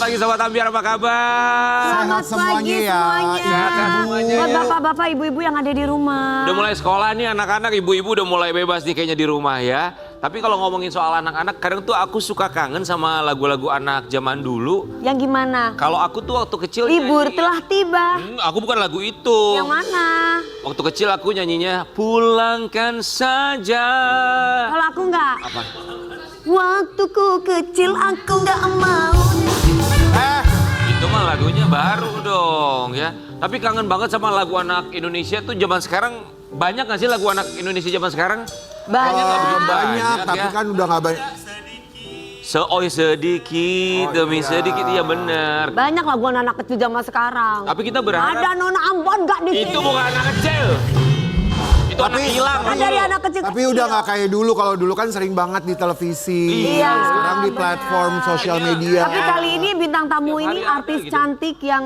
pagi Sobat Ambiar, apa kabar? Selamat pagi semuanya. Buat bapak-bapak, ibu-ibu yang ada di rumah. Udah mulai sekolah nih anak-anak, ibu-ibu udah mulai bebas nih kayaknya di rumah ya. Tapi kalau ngomongin soal anak-anak, kadang tuh aku suka kangen sama lagu-lagu anak zaman dulu. Yang gimana? Kalau aku tuh waktu kecil Libur nyanyi, telah tiba. aku bukan lagu itu. Yang mana? Waktu kecil aku nyanyinya Pulangkan Saja. Kalau aku enggak. Apa? Waktuku kecil aku enggak mau. Itu mah lagunya baru dong ya. Tapi kangen banget sama lagu anak Indonesia tuh zaman sekarang. Banyak gak sih lagu anak Indonesia zaman sekarang? Banyak. Tapi ya. kan udah gak banyak. Sedikit demi sedikit, iya bener. Banyak lagu anak kecil zaman sekarang. Tapi kita berharap Ada Nona Ambon enggak di sini? itu bukan anak kecil. Itu anak hilang. Kan dari anak kecil. Tapi udah gak kayak dulu. Kalau dulu kan sering banget di televisi. Iya, Sekarang di platform sosial media. Tapi kali ini bintang tamu Tiap hari ini ada artis gitu. cantik yang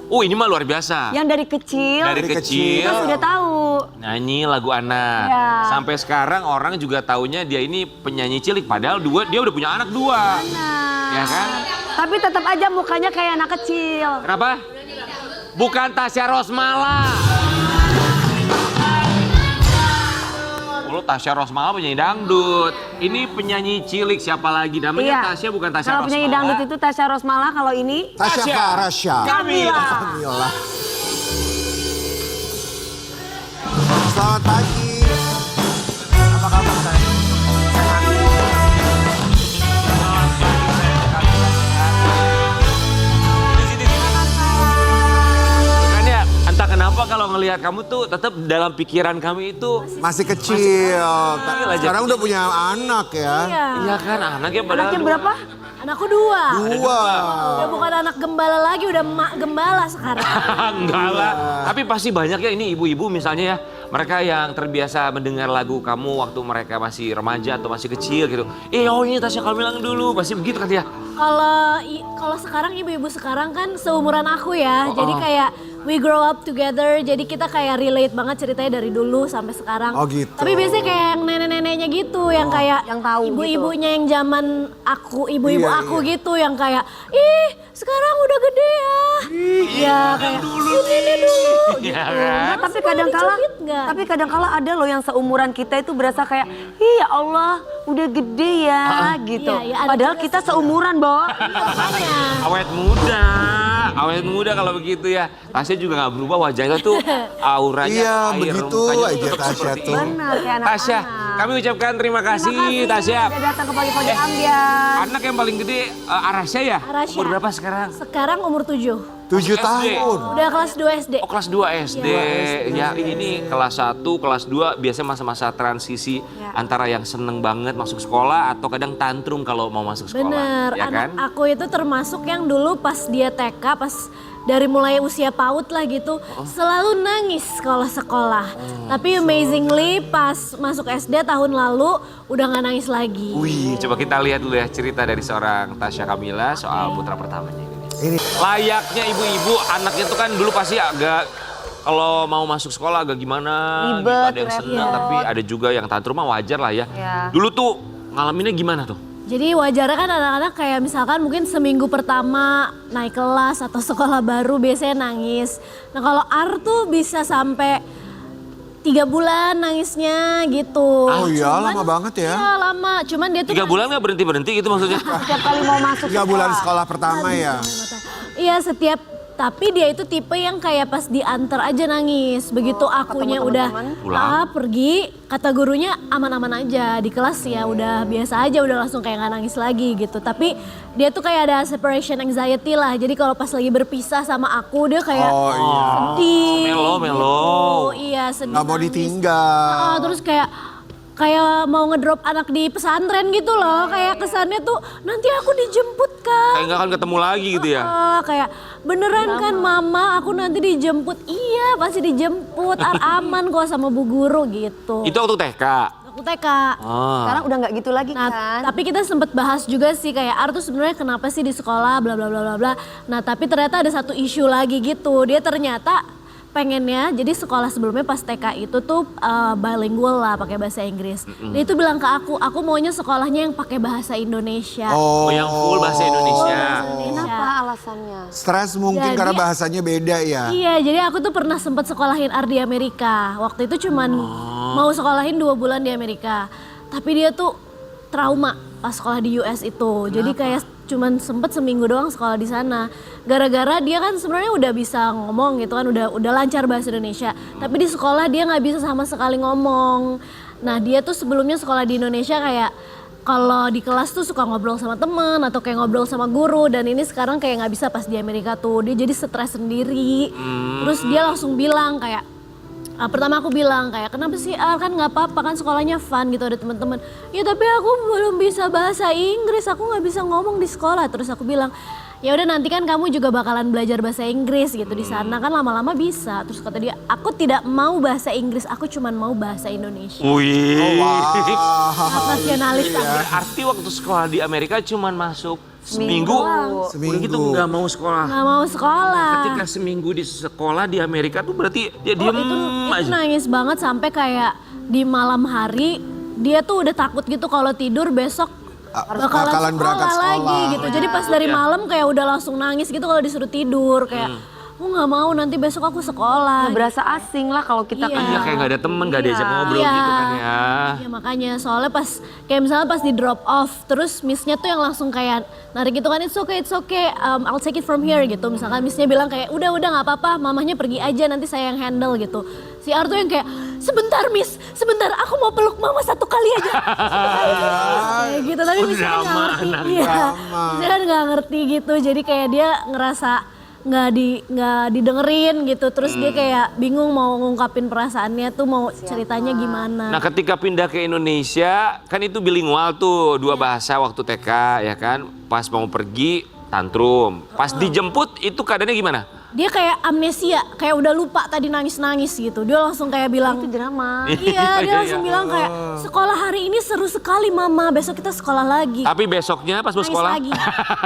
Ini mah luar biasa. dari kecil. Dari Dari kecil Kita sudah tahu. nyanyi lagu anak. Iya. Sampai sekarang orang juga taunya dia ini penyanyi cilik. Padahal dia udah punya anak 2. Ya kan? Tapi tetap aja mukanya kayak anak kecil. Kenapa? Bukan Tasya Rosmala. Lu Tasya Rosmala penyanyi dangdut. Ini penyanyi cilik siapa lagi? Namanya Tasya, bukan Tasya Kalau Rosmala. penyanyi dangdut itu Tasya Rosmala, kalau ini Tasya Farasya. Kamila. Kamila. Selamat pagi. Apa kabar sayang? Kan ya, entah kenapa kalau ngelihat kamu tuh tetap dalam pikiran kami itu Masih kecil. kecil aja. Sekarang udah punya anak ya. iya kan anaknya padahal anaknya 2. berapa? Anakku 2. 2. Udah bukan anak gembala lagi, udah emak gembala sekarang. Enggak lah. Tapi pasti banyak ya ini ibu-ibu misalnya ya. Mereka yang terbiasa mendengar lagu kamu waktu mereka masih remaja atau masih kecil gitu. Ini Tasya Kamila dulu. Pasti begitu kan ya? Kalau sekarang ibu-ibu sekarang kan seumuran aku ya. Jadi kayak we grow up together. Jadi kita kayak relate banget ceritanya dari dulu sampai sekarang. Oh gitu. Tapi biasanya kayak yang nenek-neneknya gitu, yang kayak yang tahu ibu-ibunya yang zaman aku, ibu-ibu Iya, aku gitu, yang kayak ih sekarang udah gede ya. Iya kayak ini dulu. Iya Gitu. kan? Nah, tapi kadang-kala dicubit nggak? tapi kadang-kala ada loh yang seumuran kita itu berasa kayak, "Ih, ya Allah, udah gede ya," gitu. Iya, iya, ada Padahal juga kita sih. seumuran, Bo. Makanya. Awet muda kalau begitu ya. Tasya juga nggak berubah wajahnya tuh auranya Iya, air, begitu mukanya tuh aja tetap Tasya seperti tuh. ini. Benar, kayak anak-anak. Tasya, kami ucapkan terima kasih, Tasya. Sudah datang ke pagi-pagi Ambiar. Anak yang paling gede Arasya ya? Arasya. Umur berapa sekarang? Sekarang umur 7. 7 SD. tahun. Udah kelas 2 SD. Oh kelas 2 SD. Ya ini kelas 1, kelas 2 biasanya masa-masa transisi antara yang seneng banget masuk sekolah atau kadang tantrum kalau mau masuk sekolah. Bener, Ya anak kan? aku itu termasuk yang dulu pas dia TK, pas dari mulai usia PAUD lah gitu, selalu nangis kalau sekolah. Tapi amazingly pas masuk SD tahun lalu udah gak nangis lagi. Wih, coba kita lihat dulu ya cerita dari seorang Tasya Kamila soal putra pertamanya ini. Layaknya ibu-ibu, anaknya tuh kan dulu pasti agak kalau mau masuk sekolah agak gimana gitu, Ribet, ada yang senang repot. tapi ada juga yang tantrum mah wajar lah ya. Ya. Dulu tuh ngalaminnya gimana tuh? Jadi wajarnya kan anak-anak kayak misalkan mungkin seminggu pertama naik kelas atau sekolah baru biasanya nangis. Nah kalau Ar tuh bisa sampai 3 bulan nangisnya gitu. Oh iya, lama banget ya. Iya lama, cuman dia tuh 3 bulan nggak berhenti gitu maksudnya? Setiap kali mau masuk 3 bulan sekolah pertama ya. Iya setiap, tapi dia itu tipe yang kayak pas diantar aja nangis. Begitu akunya ketemu udah teman-teman. Pulang. pergi, kata gurunya aman-aman aja. Di kelas ya udah biasa aja, udah langsung kayak gak nangis lagi gitu. Tapi dia tuh kayak ada separation anxiety lah. Jadi kalau pas lagi berpisah sama aku dia kayak Oh iya. sedih. Melo. Gitu. Iya sedih. Gak mau nangis. ditinggal. Terus kayak mau ngedrop anak di pesantren gitu loh. Kayak kesannya tuh nanti aku dijemput kan. Kayak nggak akan ketemu lagi gitu ya? Kayak beneran kan mama aku nanti dijemput. Iya pasti dijemput, aman kok sama bu guru gitu. Itu waktu TK? Aku TK. Oh. Sekarang udah nggak gitu lagi Nah, kan? tapi kita sempet bahas juga sih kayak Ar tuh sebenarnya kenapa sih di sekolah bla bla bla bla bla. Nah, tapi ternyata ada satu isu lagi gitu. Dia ternyata pengennya, jadi sekolah sebelumnya pas TK itu tuh bilingual lah, pakai bahasa Inggris. Dia itu bilang ke aku maunya sekolahnya yang pakai bahasa Indonesia. Oh, yang full bahasa Indonesia. Kenapa alasannya? Stres mungkin Jadi- karena bahasanya beda ya. Iya, jadi aku tuh pernah sempat sekolahin Ar di Amerika. Waktu itu cuman mau sekolahin 2 bulan di Amerika. Tapi dia tuh trauma pas sekolah di US itu. Jadi kayak cuman sempet seminggu doang sekolah di sana. Gara-gara dia kan sebenarnya udah bisa ngomong gitu kan, udah lancar bahasa Indonesia. Tapi di sekolah dia nggak bisa sama sekali ngomong. Nah dia tuh sebelumnya sekolah di Indonesia kayak kalau di kelas tuh suka ngobrol sama temen atau kayak ngobrol sama guru, dan ini sekarang kayak nggak bisa pas di Amerika tuh. Dia jadi stres sendiri. Terus dia langsung bilang kayak, pertama aku bilang kayak, kenapa sih kan nggak apa-apa kan sekolahnya fun gitu, ada teman-teman. Ya tapi aku belum bisa bahasa Inggris, aku nggak bisa ngomong di sekolah. Terus aku bilang, ya udah nanti kan kamu juga bakalan belajar bahasa Inggris gitu di sana kan lama-lama bisa. Terus kata dia, aku tidak mau bahasa Inggris, aku cuman mau bahasa Indonesia. Wih. Nasionalis aku. Berarti waktu sekolah di Amerika cuman masuk seminggu. Udah gitu nggak mau sekolah. Nggak mau sekolah. Ketika seminggu di sekolah di Amerika tuh berarti dia Oh, diem itu aja. nangis banget sampai kayak di malam hari dia tuh udah takut gitu kalau tidur besok Bakalan berangkat sekolah lagi sekolah. gitu. Jadi pas dari malam kayak udah langsung nangis gitu kalau disuruh tidur kayak aku nggak mau nanti besok aku sekolah. Ya, berasa asing lah kalau kita Iya. Iya kayak nggak ada temen, nggak diajak ngobrol Iya. gitu kan ya. Iya makanya soalnya pas kayak misalnya pas di drop off terus missnya tuh yang langsung kayak narik gitu kan, it's okay, I'll take it from here gitu. Misalkan missnya bilang kayak udah nggak apa-apa, mamahnya pergi aja nanti saya yang handle gitu. Si Ar tuh yang kayak sebentar miss, sebentar aku mau peluk mama satu kali aja. Kayak gitu tapi Oh, missnya kan drama, nggak ngerti. anak Iya, drama. missnya kan nggak ngerti gitu. Jadi kayak dia ngerasa nggak didengerin gitu, terus dia kayak bingung mau ngungkapin perasaannya tuh mau ceritanya gimana. Nah ketika pindah ke Indonesia kan itu bilingual tuh, dua bahasa waktu TK ya kan. Pas mau pergi tantrum, pas dijemput itu keadaannya gimana? Dia kayak amnesia, kayak udah lupa tadi nangis-nangis gitu. Dia langsung kayak bilang, itu drama. iya dia langsung bilang kayak sekolah hari ini seru sekali mama, besok kita sekolah lagi. Tapi besoknya pas mau Nangis sekolah, lagi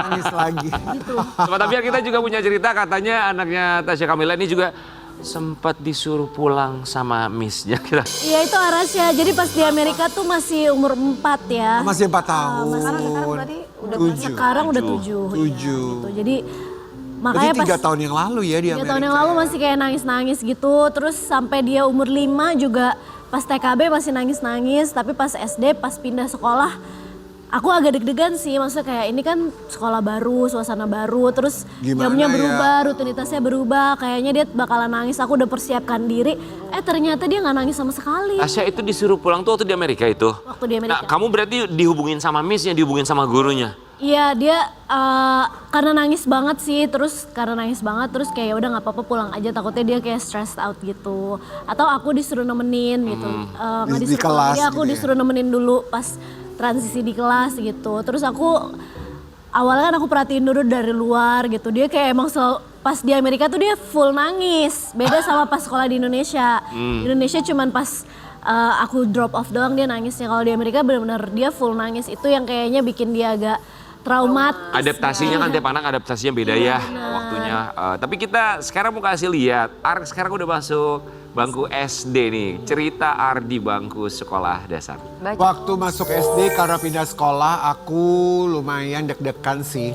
Nangis lagi. gitu. Sobat Ambiar kita juga punya cerita, katanya anaknya Tasya Kamila ini juga sempat disuruh pulang sama missnya. Kita Iya itu Arasya, jadi pas di Amerika tuh masih umur 4 ya. Masih 4 tahun. Sekarang berarti udah 7. Sekarang udah 7. Tujuh. Gitu. Jadi Berarti makanya 3 pas tahun yang lalu ya di 3 Amerika. tahun yang lalu masih kayak nangis-nangis gitu. Terus sampai dia umur 5 juga pas TKB masih nangis-nangis. Tapi pas SD pas pindah sekolah aku agak deg-degan sih. Maksudnya kayak ini kan sekolah baru, suasana baru. Terus Gimana jamnya ya? berubah, rutinitasnya berubah. Kayaknya dia bakalan nangis, aku udah persiapkan diri. Ternyata dia nggak nangis sama sekali Tasya itu disuruh pulang tuh waktu di Amerika itu. waktu di Nah Amerika. kamu berarti dihubungin sama missnya, dihubungin sama gurunya. Iya dia karena nangis banget sih, terus kayak ya udah nggak apa-apa pulang aja, takutnya dia kayak stressed out gitu, atau aku disuruh nemenin gitu, nggak Di disuruh kelas pulang, jadi aku gitu ya? disuruh nemenin dulu pas transisi di kelas gitu, terus aku awalnya kan aku perhatiin dulu dari luar gitu, dia kayak emang selalu pas di Amerika tuh dia full nangis, beda sama pas sekolah di Indonesia. Di Indonesia cuman pas aku drop off doang dia nangisnya, kalau di Amerika benar-benar dia full nangis, itu yang kayaknya bikin dia agak traumat. Adaptasinya kan tiap anak adaptasinya beda ya waktunya. Tapi kita sekarang mau kasih lihat, Ar sekarang udah masuk bangku SD nih. Cerita Ar di bangku sekolah dasar. Baca. Waktu masuk SD karena pindah sekolah aku lumayan deg-degan sih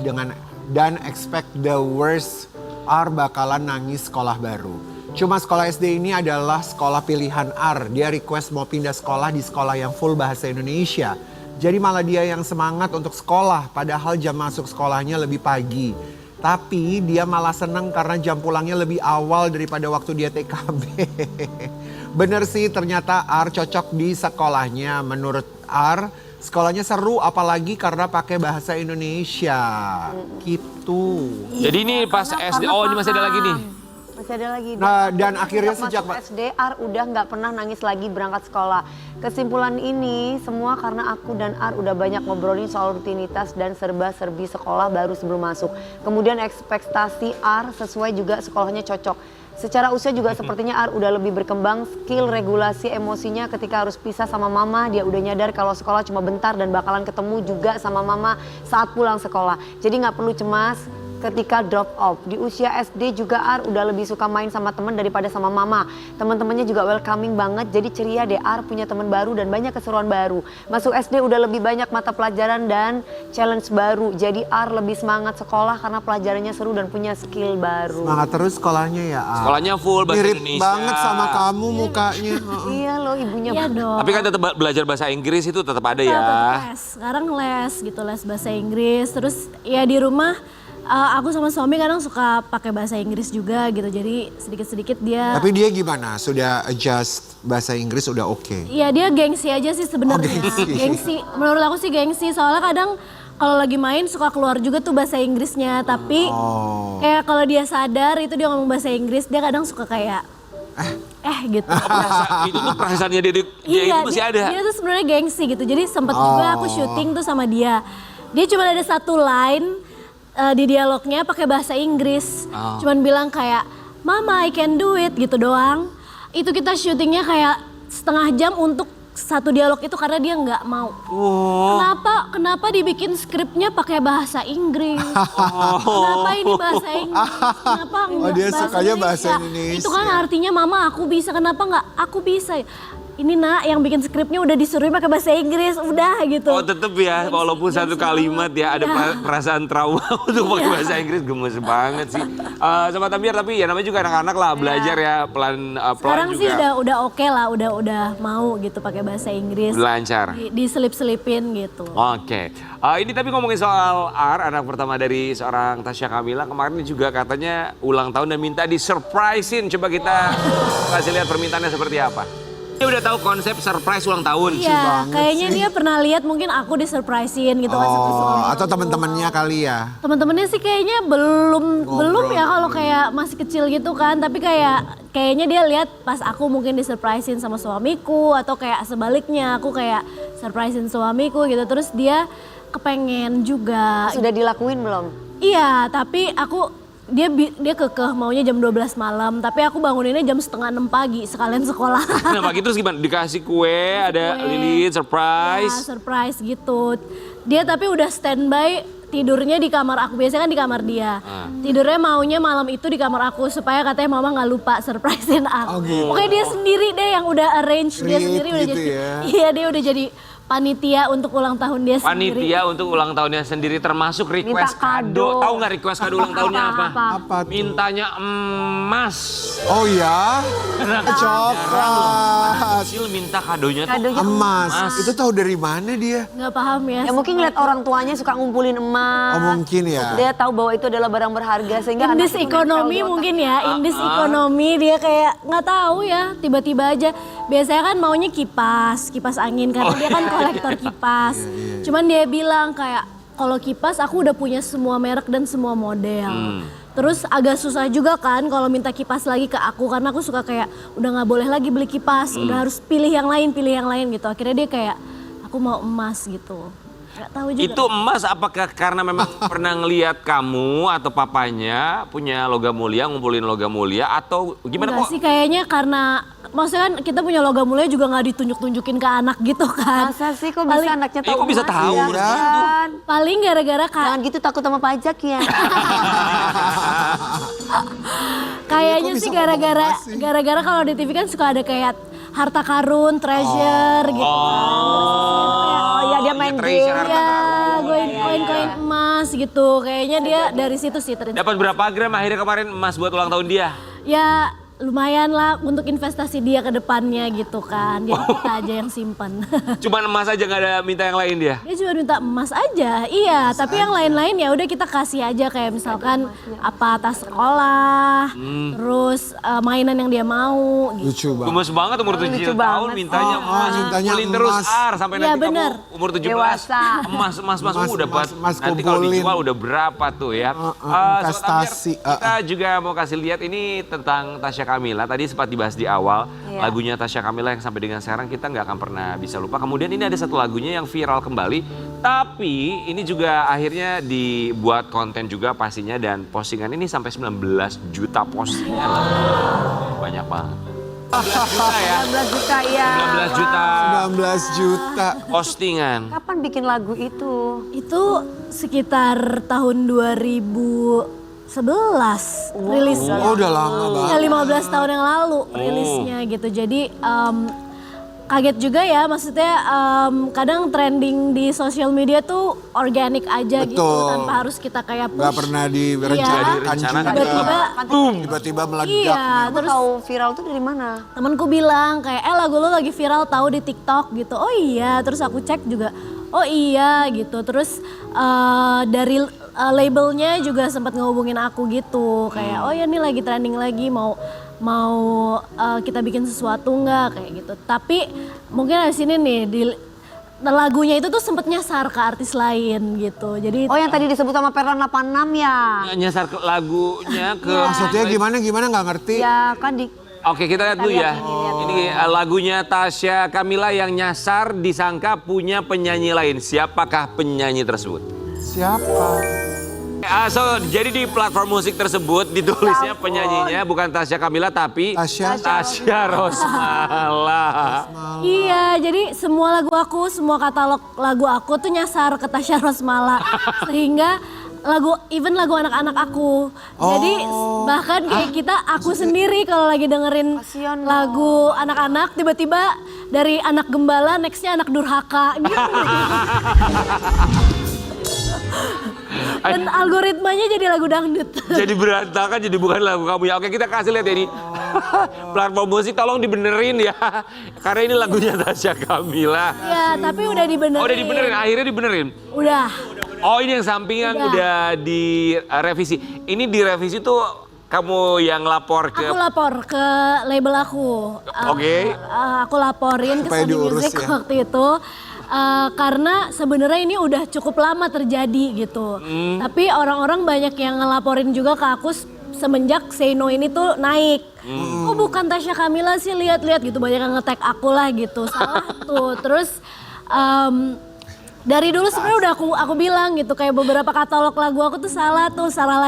dan expect the worst, Ar bakalan nangis sekolah baru. Cuma sekolah SD ini adalah sekolah pilihan Ar. Dia request mau pindah sekolah di sekolah yang full bahasa Indonesia. Jadi malah dia yang semangat untuk sekolah, padahal jam masuk sekolahnya lebih pagi. Tapi dia malah seneng karena jam pulangnya lebih awal daripada waktu dia TKB. Bener sih, ternyata Ar cocok di sekolahnya. Menurut Ar, sekolahnya seru apalagi karena pakai bahasa Indonesia. Gitu. Jadi ini pas SD, oh ini masih ada lagi nih. Masih ada lagi. Nah, dan akhirnya Sejak sejak masuk SD, Ar udah nggak pernah nangis lagi berangkat sekolah. Kesimpulan ini semua karena aku dan Ar udah banyak ngobrolin soal rutinitas dan serba-serbi sekolah baru sebelum masuk. Kemudian ekspektasi Ar sesuai juga sekolahnya cocok. Secara usia juga sepertinya Ar udah lebih berkembang, skill regulasi emosinya ketika harus pisah sama mama. Dia udah nyadar kalau sekolah cuma bentar dan bakalan ketemu juga sama mama saat pulang sekolah. Jadi nggak perlu cemas ketika drop off. Di usia SD juga Ar udah lebih suka main sama teman daripada sama mama. Teman-temannya juga welcoming banget, jadi ceria deh. Ar punya teman baru dan banyak keseruan baru. Masuk SD udah lebih banyak mata pelajaran dan challenge baru. Jadi Ar lebih semangat sekolah karena pelajarannya seru dan punya skill baru. Semangat terus sekolahnya ya. Sekolahnya full bahasa Mirip Indonesia. banget sama kamu mukanya. Iya loh ibunya. Iya dong. Tapi kan tetap belajar bahasa Inggris itu tetap ada Iya, ya. tetap les. Sekarang les gitu, les bahasa Inggris. Terus ya di rumah aku sama suami kadang suka pakai bahasa Inggris juga gitu. Jadi sedikit-sedikit dia. Tapi dia gimana? Sudah adjust bahasa Inggris udah oke? Iya dia gengsi aja sih sebenarnya. Oh, gengsi. Gengsi. Menurut aku sih gengsi. Soalnya kadang kalau lagi main suka keluar juga tuh bahasa Inggrisnya. Tapi kayak kalau dia sadar itu dia ngomong bahasa Inggris, dia kadang suka kayak gitu. Itu tuh perasaannya dia itu masih ada. Dia tuh sebenarnya gengsi gitu. Jadi sempet juga aku syuting tuh sama dia. Dia cuma ada satu line di dialognya pakai bahasa Inggris. Cuman bilang kayak, "Mama, I can do it," gitu doang. Itu kita syutingnya kayak setengah jam untuk satu dialog itu karena dia nggak mau. Kenapa dibikin skripnya pakai bahasa Inggris? Kenapa ini bahasa Inggris? Kenapa enggak dia sukanya bahasa Indonesia. Itu kan artinya mama aku bisa, kenapa nggak aku bisa? Ini nak yang bikin skripnya udah disuruh pakai bahasa Inggris, udah gitu. Oh tetep ya, walaupun satu kalimat ya ada perasaan trauma untuk pakai bahasa Inggris, gemes banget sih. Sama Tambiar, tapi ya namanya juga anak-anak lah, belajar ya pelan Sekarang juga. sih udah oke lah, udah mau gitu pakai bahasa Inggris. Lancar. Diselip-selipin gitu. Oke, ini tapi ngomongin soal Ar, anak pertama dari seorang Tasya Kamila, kemarin juga katanya ulang tahun dan minta disurprisein. Coba kita kasih lihat permintaannya seperti apa. Dia udah tahu konsep surprise ulang tahun. Iya, kayaknya dia pernah lihat mungkin aku disurprisein gitu kan sama suami. Atau teman-temannya kali ya? Teman-temannya sih kayaknya belum ya kalau kayak masih kecil gitu kan, tapi kayaknya dia lihat pas aku mungkin disurprisein sama suamiku atau kayak sebaliknya aku kayak surprisein suamiku gitu, terus dia kepengen juga. Sudah dilakuin belum? Iya, tapi dia kekeh maunya jam 12 malam, tapi aku banguninnya jam 5:30 pagi sekalian sekolah. Nah pagi terus gimana? Dikasih kue, ada lilin, surprise. Ya, surprise gitu. Dia tapi udah standby tidurnya di kamar aku, biasanya kan di kamar dia. Tidurnya maunya malam itu di kamar aku supaya katanya mama nggak lupa surprisein aku. gitu. Pokoknya dia sendiri deh yang udah arrange, dia sendiri udah gitu jadi. ya. Iya, dia udah jadi panitia untuk ulang tahun dia sendiri. Panitia untuk ulang tahunnya sendiri termasuk request Minta kado. Tahu nggak request kado ulang tahunnya apa? Apa tuh? Mintanya emas. Oh ya? Coklat. Kecil minta kadonya tuh Kadonya Emas. Emas. Itu tahu dari mana dia? Nggak paham ya. Ya mungkin ngeliat orang tuanya suka ngumpulin emas. Oh mungkin ya. Dia tahu bahwa itu adalah barang berharga sehingga Indis anaknya ekonomi mungkin ya, indis ekonomi dia kayak nggak tahu ya, tiba-tiba aja. Biasanya kan maunya kipas angin karena dia kan kolektor kipas. Cuman dia bilang kayak kalau kipas aku udah punya semua merek dan semua model. Terus agak susah juga kan kalau minta kipas lagi ke aku karena aku suka kayak udah nggak boleh lagi beli kipas, udah harus pilih yang lain gitu. Akhirnya dia kayak aku mau emas gitu. Gak tahu juga. Itu emas apakah karena memang pernah ngelihat kamu atau papanya punya logam mulia, ngumpulin logam mulia atau gimana Enggak kok? sih kayaknya karena maksudnya kan kita punya logam mulia juga nggak ditunjuk-tunjukin ke anak gitu kan. Masa sih kok bisa anaknya tahu kok bisa emas tahu? ya? Kan? Paling gara-gara Jangan gitu takut sama pajak ya. kayaknya Kok sih bisa ngomong emas sih? gara-gara kalau di TV kan suka ada kayak harta karun, treasure gitu kan. Oh ya dia main treasure, game. harta Iya, koin-koin emas gitu. Kayaknya dia dari situ sih terinspirasi. Dapat berapa gram akhirnya kemarin emas buat ulang tahun dia? Ya lumayan lah untuk investasi dia ke depannya gitu kan. Jadi kita aja yang simpan. Cuman emas aja nggak ada minta yang lain dia? Dia cuma minta emas aja, iya. Tapi yang lain-lain ya udah kita kasih aja kayak misalkan apa tas sekolah, terus mainan yang dia mau. Gitu. Lucu banget. Gemes banget umur 7 lucu tahun banget. mintanya emas. mintanya Kumpulin terus emas. Ar sampai Iya, nanti bener. kamu umur 17. Dewasa. Emas udah dapat. emas Nanti kalau kumpulin. dijual udah berapa tuh ya. investasi. Sobat Amir, kita juga mau kasih lihat ini tentang Tasya Kamila. Tadi sempat dibahas di awal. Iya. Lagunya Tasya Kamila yang sampai dengan sekarang kita nggak akan pernah bisa lupa. Kemudian ini ada satu lagunya yang viral kembali. Tapi ini juga akhirnya dibuat konten juga pastinya. Dan postingan ini sampai 19 juta postingan. Banyak banget. 19 juta ya. 19 juta ya. 19 juta 19 juta. postingan. Kapan bikin lagu itu? Itu sekitar tahun 2011 rilisnya. Oh udah lama Ya banget. 15 tahun yang lalu rilisnya gitu. Jadi kaget juga ya, maksudnya kadang trending di sosial media tuh organik aja gitu Betul. tanpa harus kita kayak push. Gak pernah direncanakan Direncanakan. juga. Tiba-tiba Tiba-tiba meledak. iya, Kamu terus tahu viral tuh dari mana? temanku bilang kayak lagu lo lagi viral tahu di TikTok gitu. Oh iya, terus aku cek juga. Oh iya gitu. Terus dari labelnya juga sempat ngehubungin aku gitu. Kayak oh ya nih lagi trending lagi mau kita bikin sesuatu nggak kayak gitu. Tapi mungkin dari sini nih lagunya itu tuh sempet nyasar ke artis lain gitu. Jadi Oh yang tadi disebut sama Perlan 86 ya? Nyasar ke lagunya ke... Maksudnya gimana nggak ngerti. Ya kan di... Oke kita lihat dulu ya. Kita lihat. Ini lagunya Tasya Kamila yang nyasar disangka punya penyanyi lain. Siapakah penyanyi tersebut? Siapa? So, jadi di platform musik tersebut ditulisnya penyanyinya bukan Tasya Kamila tapi Tasya Rosmala. iya, jadi semua semua katalog lagu aku tuh nyasar ke Tasya Rosmala. Sehingga even lagu anak-anak aku. Jadi bahkan kayak aku sendiri kalau lagi dengerin Kasian lagu anak-anak tiba-tiba dari anak gembala nextnya anak durhaka gitu. Dan algoritmanya jadi lagu dangdut. Jadi berantakan jadi bukan lagu kamu ya. Oke kita kasih lihat ya ini. Platform musik tolong dibenerin ya. Karena ini lagunya Tasya Kamila. Ya, tapi udah dibenerin. Oh udah dibenerin, akhirnya dibenerin. Udah. Oh ini yang sampingan udah direvisi. Ini direvisi tuh kamu yang lapor ke... Aku lapor ke label aku. Oke. Aku laporin ke Supaya Sony diurus Music ya. waktu itu. Karena sebenarnya ini udah cukup lama terjadi gitu. Tapi orang-orang banyak yang ngelaporin juga ke aku semenjak Say No ini tuh naik. Oh bukan Tasya Kamila sih, lihat-lihat gitu. Banyak yang nge-tag aku lah gitu. Salah tuh. Terus dari dulu sebenarnya udah aku bilang gitu, kayak beberapa katalog lagu aku tuh salah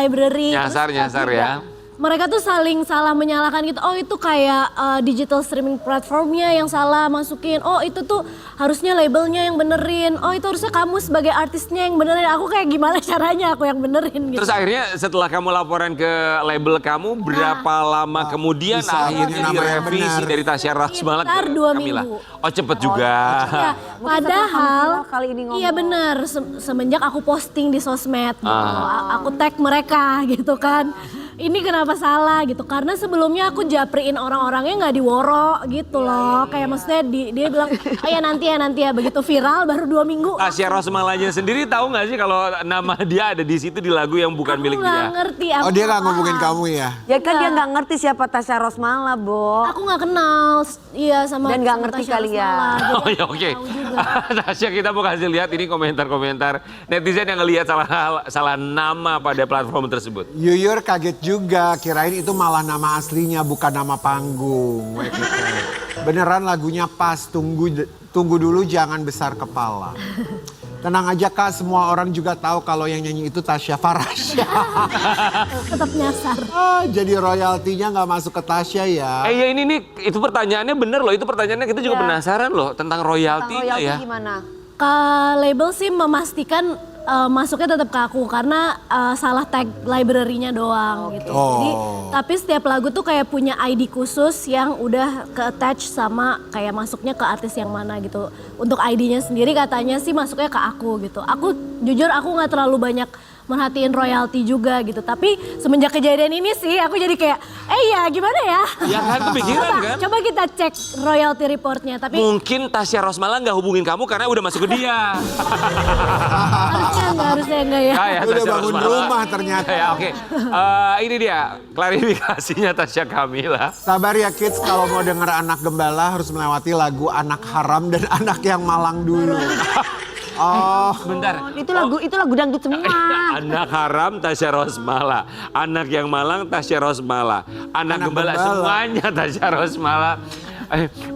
library. Nyasar ya. Mereka tuh saling salah menyalahkan gitu. Oh itu kayak digital streaming platformnya yang salah masukin. Oh itu tuh harusnya labelnya yang benerin. Oh itu harusnya kamu sebagai artisnya yang benerin. Aku kayak gimana caranya aku yang benerin gitu. Terus akhirnya setelah kamu laporan ke label kamu, berapa lama kemudian bisa akhirnya punya nama yang direvisi benar. dari Tasya Rosmala Sekitar ke 2 Kamila? minggu. Oh cepet juga. Ya, padahal Kamila kali ini ngomong. iya bener semenjak aku posting di sosmed gitu. Aku tag mereka gitu kan. Ini kenapa salah gitu, karena sebelumnya aku japriin orang-orangnya nggak diworo gitu loh. Kayak maksudnya dia bilang, oh ya nanti ya, begitu viral baru 2 minggu. Tasya Rosmalanya sendiri tahu nggak sih kalau nama dia ada di situ di lagu yang bukan milik Aku nggak dia? ngerti. Oh dia nggak ngomongin kamu ya? Ya kan dia nggak ngerti siapa Tasya Rosmala, Bo. Aku nggak kenal, iya sama. Dan nggak sama ngerti Tasya kali ya. Rosmala. Jadi Oh ya oke. tahu juga. Tasya kita mau kasih lihat ini komentar-komentar netizen yang ngelihat salah nama pada platform tersebut. Yuyur kaget juga, kirain itu malah nama aslinya bukan nama panggung. Beneran lagunya pas, tunggu dulu jangan besar kepala. Tenang aja Kak, semua orang juga tahu kalau yang nyanyi itu Tasya Farasya. Tetap nyasar. Jadi royaltinya nggak masuk ke Tasya ya. Ya ini nih, itu pertanyaannya bener loh, itu pertanyaannya kita juga Ya. penasaran loh tentang royaltinya Royalti ya. gimana? Ke label sih memastikan masuknya tetap ke aku karena salah tag library-nya doang gitu. Jadi tapi setiap lagu tuh kayak punya ID khusus yang udah ke-attach sama kayak masuknya ke artis yang mana gitu. Untuk ID-nya sendiri katanya sih masuknya ke aku gitu. Aku jujur aku nggak terlalu banyak merhatiin royalti juga gitu. Tapi semenjak kejadian ini sih aku jadi kayak, ya gimana ya? Ya kan kepikiran kan? Coba kita cek royalty reportnya. Tapi Mungkin Tasya Rosmala nggak hubungin kamu karena udah masuk ke dia. harusnya enggak ya. Kayak Udah Tasya bangun Rosmala. rumah ternyata. Ya oke. Ini dia klarifikasinya Tasya Kamila. Sabar ya kids, kalau mau denger anak gembala harus melewati lagu Anak Haram dan Anak Yang Malang dulu. Oh, Bentar. Itu lagu dangdut semua. Anak haram Tasya Rosmala, anak yang malang Tasya Rosmala, anak gembala gembala. semuanya Tasya Rosmala.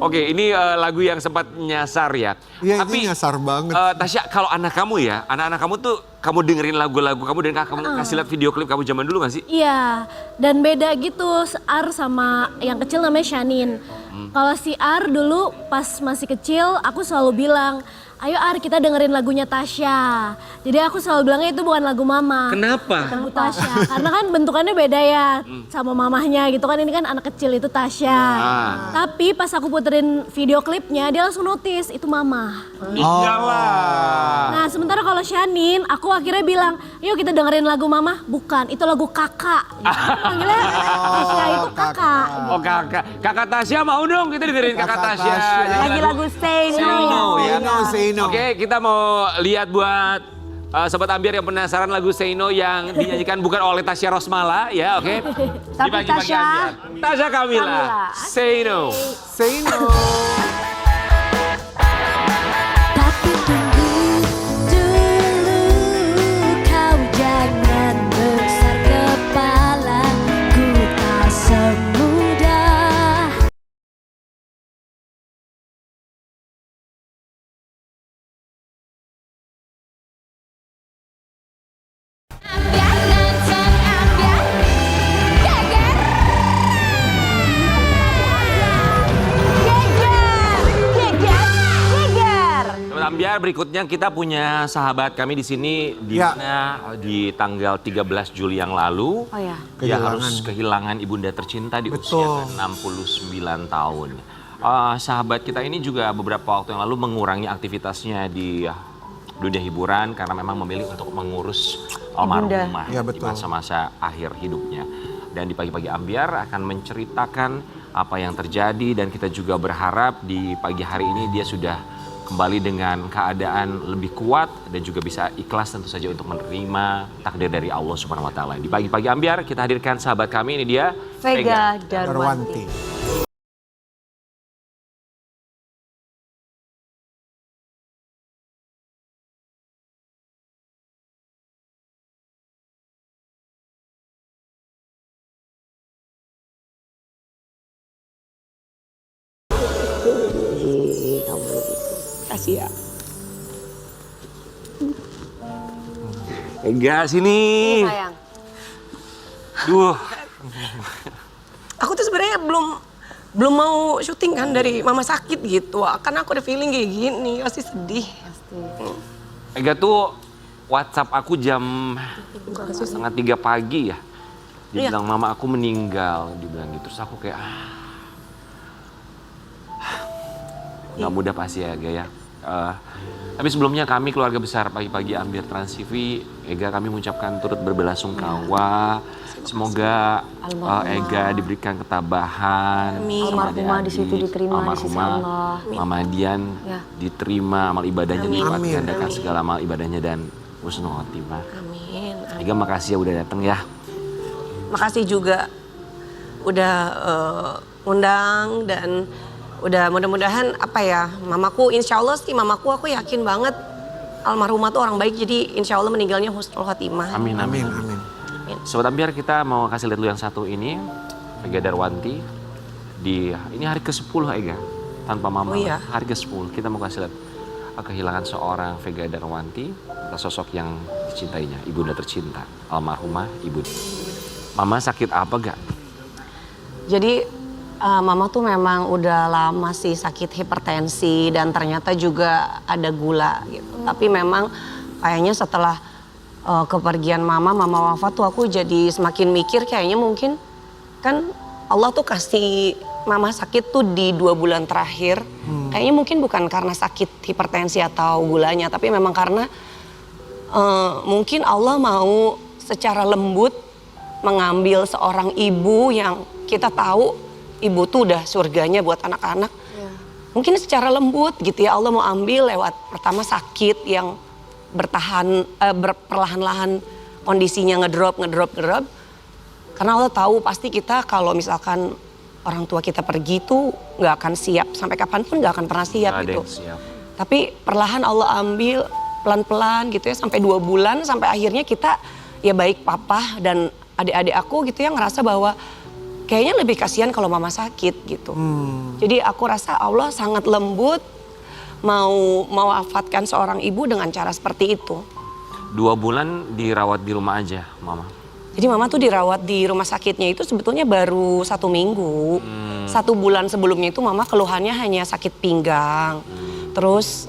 Oke, ini lagu yang sempat nyasar ya. Iya, Tapi ini nyasar banget. Tasya, kalau anak kamu ya, anak-anak kamu tuh kamu dengerin lagu-lagu kamu dan kamu kasih lihat video klip kamu zaman dulu gak sih? Iya, dan beda gitu Ar sama yang kecil namanya Shanin. Kalau si Ar dulu pas masih kecil aku selalu bilang, ayo Ar kita dengerin lagunya Tasya. Jadi aku selalu bilangnya itu bukan lagu mama. Kenapa? Lagu Tasya. Karena kan bentukannya beda ya sama mamahnya gitu kan. Ini kan anak kecil itu Tasya. Tapi pas aku puterin video klipnya dia langsung notice itu mama. Iyalah. Nah sementara kalau Shanin aku akhirnya bilang yuk kita dengerin lagu mama. Bukan itu lagu kakak. Panggilnya Tasya itu kakak. Oh kakak, kakak Tasya mau dong kita dengerin kakak Kakak Tasya. Tasya. Jadi Lagi lagu Say No. Say No ya. Say No. Oke, kita mau lihat buat Sobat Ambiar yang penasaran lagu Say No yang dinyanyikan bukan oleh Tasya Rosmala ya, oke? Tapi Di pagi-pagi Tasya Ambiar. Tasya Kamila. Say No. Say No. Tapi tunggu dulu, kau jangan besar kepala, ku tak semudah. Ambiar nonton ambiar, geger. Geger. Sobat Ambiar, berikutnya kita punya sahabat kami di sini di Ya. mana di tanggal 13 Juli yang lalu. Oh ya. Dia Kehilangan. harus kehilangan ibunda tercinta di Betul. usia 69 tahun. Sahabat kita ini juga beberapa waktu yang lalu mengurangi aktivitasnya di dunia hiburan karena memang memilih untuk mengurus almarhumah Iya, di betul. masa-masa akhir hidupnya. Dan di pagi-pagi Ambiar akan menceritakan apa yang terjadi dan kita juga berharap di pagi hari ini dia sudah kembali dengan keadaan lebih kuat dan juga bisa ikhlas tentu saja untuk menerima takdir dari Allah Subhanahu wa taala. Di pagi-pagi Ambiar kita hadirkan sahabat kami, ini dia Vega Darwanti. Darwanti. Kasih ya. Enggak sini. Sayang. Duh. Aku tuh sebenarnya belum mau syuting kan dari mama sakit gitu. Karena aku ada feeling kayak gini, pasti sedih. Ega tuh WhatsApp aku jam setengah 3 pagi ya. Dia Iya. bilang mama aku meninggal, dibilang gitu. Terus aku kayak nggak mudah pasti ya Ega ya. Tapi sebelumnya kami keluarga besar pagi-pagi Ambiar Trans TV, Ega kami mengucapkan turut berbelasungkawa. Semoga Ega diberikan ketabahan. Amin. sama Almarhumah adik-adik. di situ diterima di sisi Almarhumah, Allah. Mama Dian Ya. diterima amal ibadahnya, dilipat Amin. gandakan segala amal ibadahnya dan husnul khotimah. Amin. Ega makasih ya udah datang ya. Makasih juga udah undang dan udah mudah-mudahan apa ya, mamaku insya Allah sih aku yakin banget almarhumah tuh orang baik, jadi insya Allah meninggalnya husnul khotimah. Amin, amin. Amin, amin. Sobat Ambiar, kita mau kasih lihat dulu yang satu ini, Vega Darwanti. Ini hari ke-10 Ega, tanpa mama. Oh iya. Hari ke-10, kita mau kasih lihat kehilangan seorang Vega Darwanti, sosok yang dicintainya, ibunda tercinta, almarhumah ibu. Mama sakit apa gak? Jadi mama tuh memang udah lama sih sakit hipertensi dan ternyata juga ada gula gitu. Tapi memang kayaknya setelah kepergian mama wafat tuh aku jadi semakin mikir kayaknya mungkin kan Allah tuh kasih mama sakit tuh di 2 bulan terakhir. Kayaknya mungkin bukan karena sakit hipertensi atau gulanya, tapi memang karena mungkin Allah mau secara lembut mengambil seorang ibu yang kita tahu ibu tuh udah surganya buat anak-anak. Mungkin secara lembut gitu ya Allah mau ambil lewat pertama sakit yang bertahan, perlahan-lahan kondisinya ngedrop. Karena Allah tahu pasti kita kalau misalkan orang tua kita pergi tuh nggak akan siap. Sampai kapanpun nggak akan pernah siap Nggak ada gitu. yang siap. Tapi perlahan Allah ambil pelan-pelan gitu ya sampai 2 bulan. Sampai akhirnya kita ya baik papa dan adik-adik aku gitu ya ngerasa bahwa kayaknya lebih kasihan kalau mama sakit gitu. Jadi aku rasa Allah sangat lembut mau mewafatkan seorang ibu dengan cara seperti itu. 2 bulan dirawat di rumah aja, Mama. Jadi mama tuh dirawat di rumah sakitnya itu sebetulnya baru 1 minggu. 1 bulan sebelumnya itu mama keluhannya hanya sakit pinggang. Terus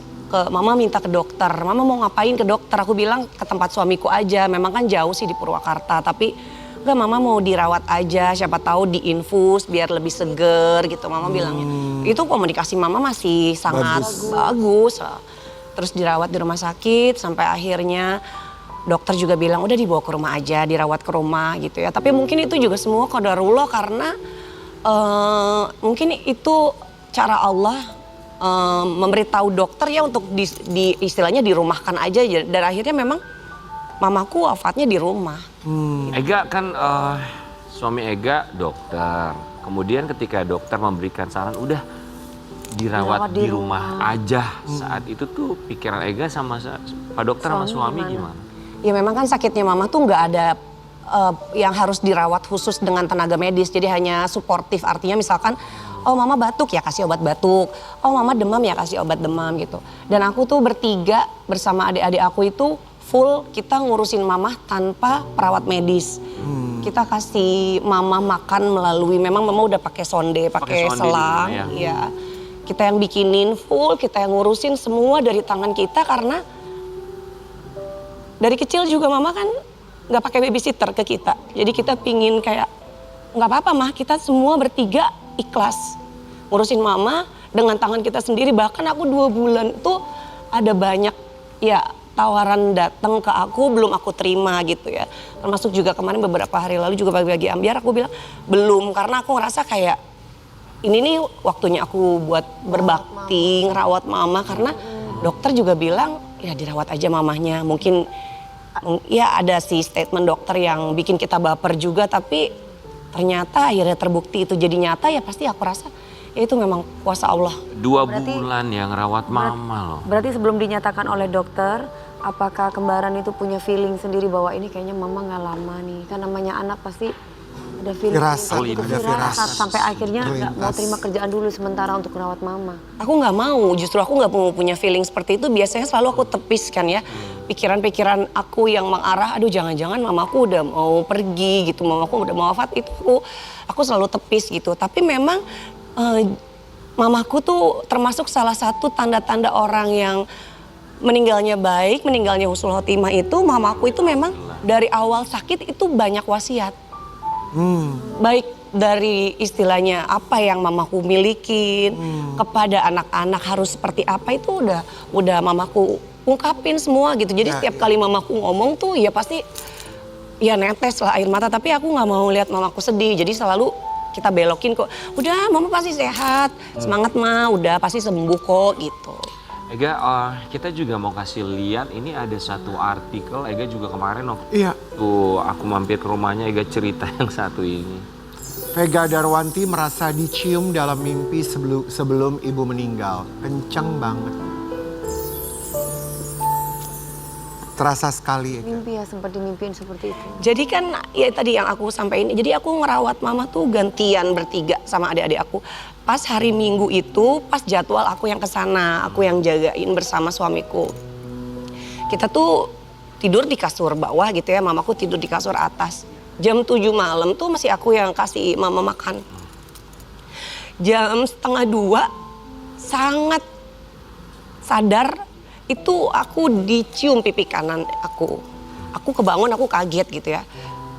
mama minta ke dokter, mama mau ngapain ke dokter? Aku bilang ke tempat suamiku aja, memang kan jauh sih di Purwakarta. Tapi enggak, mama mau dirawat aja, siapa tahu diinfus biar lebih seger gitu mama bilangnya. Itu komunikasi mama masih sangat bagus. Terus dirawat di rumah sakit sampai akhirnya dokter juga bilang udah dibawa ke rumah aja, dirawat ke rumah gitu ya. Tapi mungkin itu juga semua qadarullah karena mungkin itu cara Allah memberitahu dokter ya untuk di istilahnya dirumahkan aja. Dan akhirnya memang mamaku wafatnya di rumah. Ega kan suami Ega dokter. Kemudian ketika dokter memberikan saran udah dirawat di rumah aja. Saat itu tuh pikiran Ega sama Pak Dokter sama suami gimana? Ya memang kan sakitnya mama tuh nggak ada yang harus dirawat khusus dengan tenaga medis. Jadi hanya suportif, artinya misalkan oh mama batuk ya kasih obat batuk. Oh mama demam ya kasih obat demam gitu. Dan aku tuh bertiga bersama adik-adik aku itu full kita ngurusin mama tanpa perawat medis. Kita kasih mama makan melalui, memang mama udah pakai sonde, pakai selang. Ya. Kita yang bikinin full, kita yang ngurusin semua dari tangan kita karena dari kecil juga mama kan nggak pakai babysitter ke kita. Jadi kita pingin kayak nggak apa-apa mah, kita semua bertiga ikhlas ngurusin mama dengan tangan kita sendiri. Bahkan aku 2 bulan tuh ada banyak ya tawaran datang ke aku belum aku terima gitu ya. Termasuk juga kemarin beberapa hari lalu juga bagi-bagi ambiar aku bilang belum karena aku ngerasa kayak ini nih waktunya aku buat berbakti, ngerawat mama karena dokter juga bilang ya dirawat aja mamahnya. Mungkin ya ada sih statement dokter yang bikin kita baper juga tapi ternyata akhirnya terbukti itu jadi nyata ya pasti aku rasa ya itu memang kuasa Allah. 2 bulan yang rawat mama loh. Berarti sebelum dinyatakan oleh dokter, apakah kembaran itu punya feeling sendiri bahwa ini kayaknya mama nggak lama nih? Kan namanya anak pasti ada feeling. Firasat, sampai akhirnya nggak mau terima kerjaan dulu sementara untuk merawat mama. Aku nggak mau, justru aku nggak mau punya feeling seperti itu. Biasanya selalu aku tepiskan ya. Pikiran-pikiran aku yang mengarah, aduh jangan-jangan mamaku udah mau pergi gitu, mamaku udah mau wafat, itu aku selalu tepis gitu. Tapi memang mamaku tuh termasuk salah satu tanda-tanda orang yang meninggalnya baik, meninggalnya husnul khotimah itu, mamaku itu memang dari awal sakit itu banyak wasiat. Baik dari istilahnya apa yang mamaku milikin, kepada anak-anak harus seperti apa itu udah mamaku ungkapin semua gitu. Jadi setiap kali mamaku ngomong tuh ya pasti ya netes lah air mata. Tapi aku nggak mau lihat mamaku sedih. Jadi selalu kita belokin kok. Udah mama pasti sehat, semangat mah, udah pasti sembuh kok gitu. Ega, kita juga mau kasih lihat ini ada satu artikel. Ega juga kemarin waktu aku mampir ke rumahnya Ega cerita yang satu ini. Vega Darwanti merasa dicium dalam mimpi sebelum ibu meninggal. Kenceng banget. Terasa sekali. Mimpi ya, sempat dimimpiin seperti itu. Jadi kan ya tadi yang aku sampaikan, jadi aku ngerawat mama tuh gantian bertiga sama adik-adik aku. Pas hari Minggu itu, pas jadwal aku yang kesana, aku yang jagain bersama suamiku. Kita tuh tidur di kasur bawah gitu ya, mamaku tidur di kasur atas. Jam 7 malam tuh masih aku yang kasih mama makan. Jam 1:30 sangat sadar itu aku dicium pipi kanan aku. Aku kebangun, aku kaget gitu ya.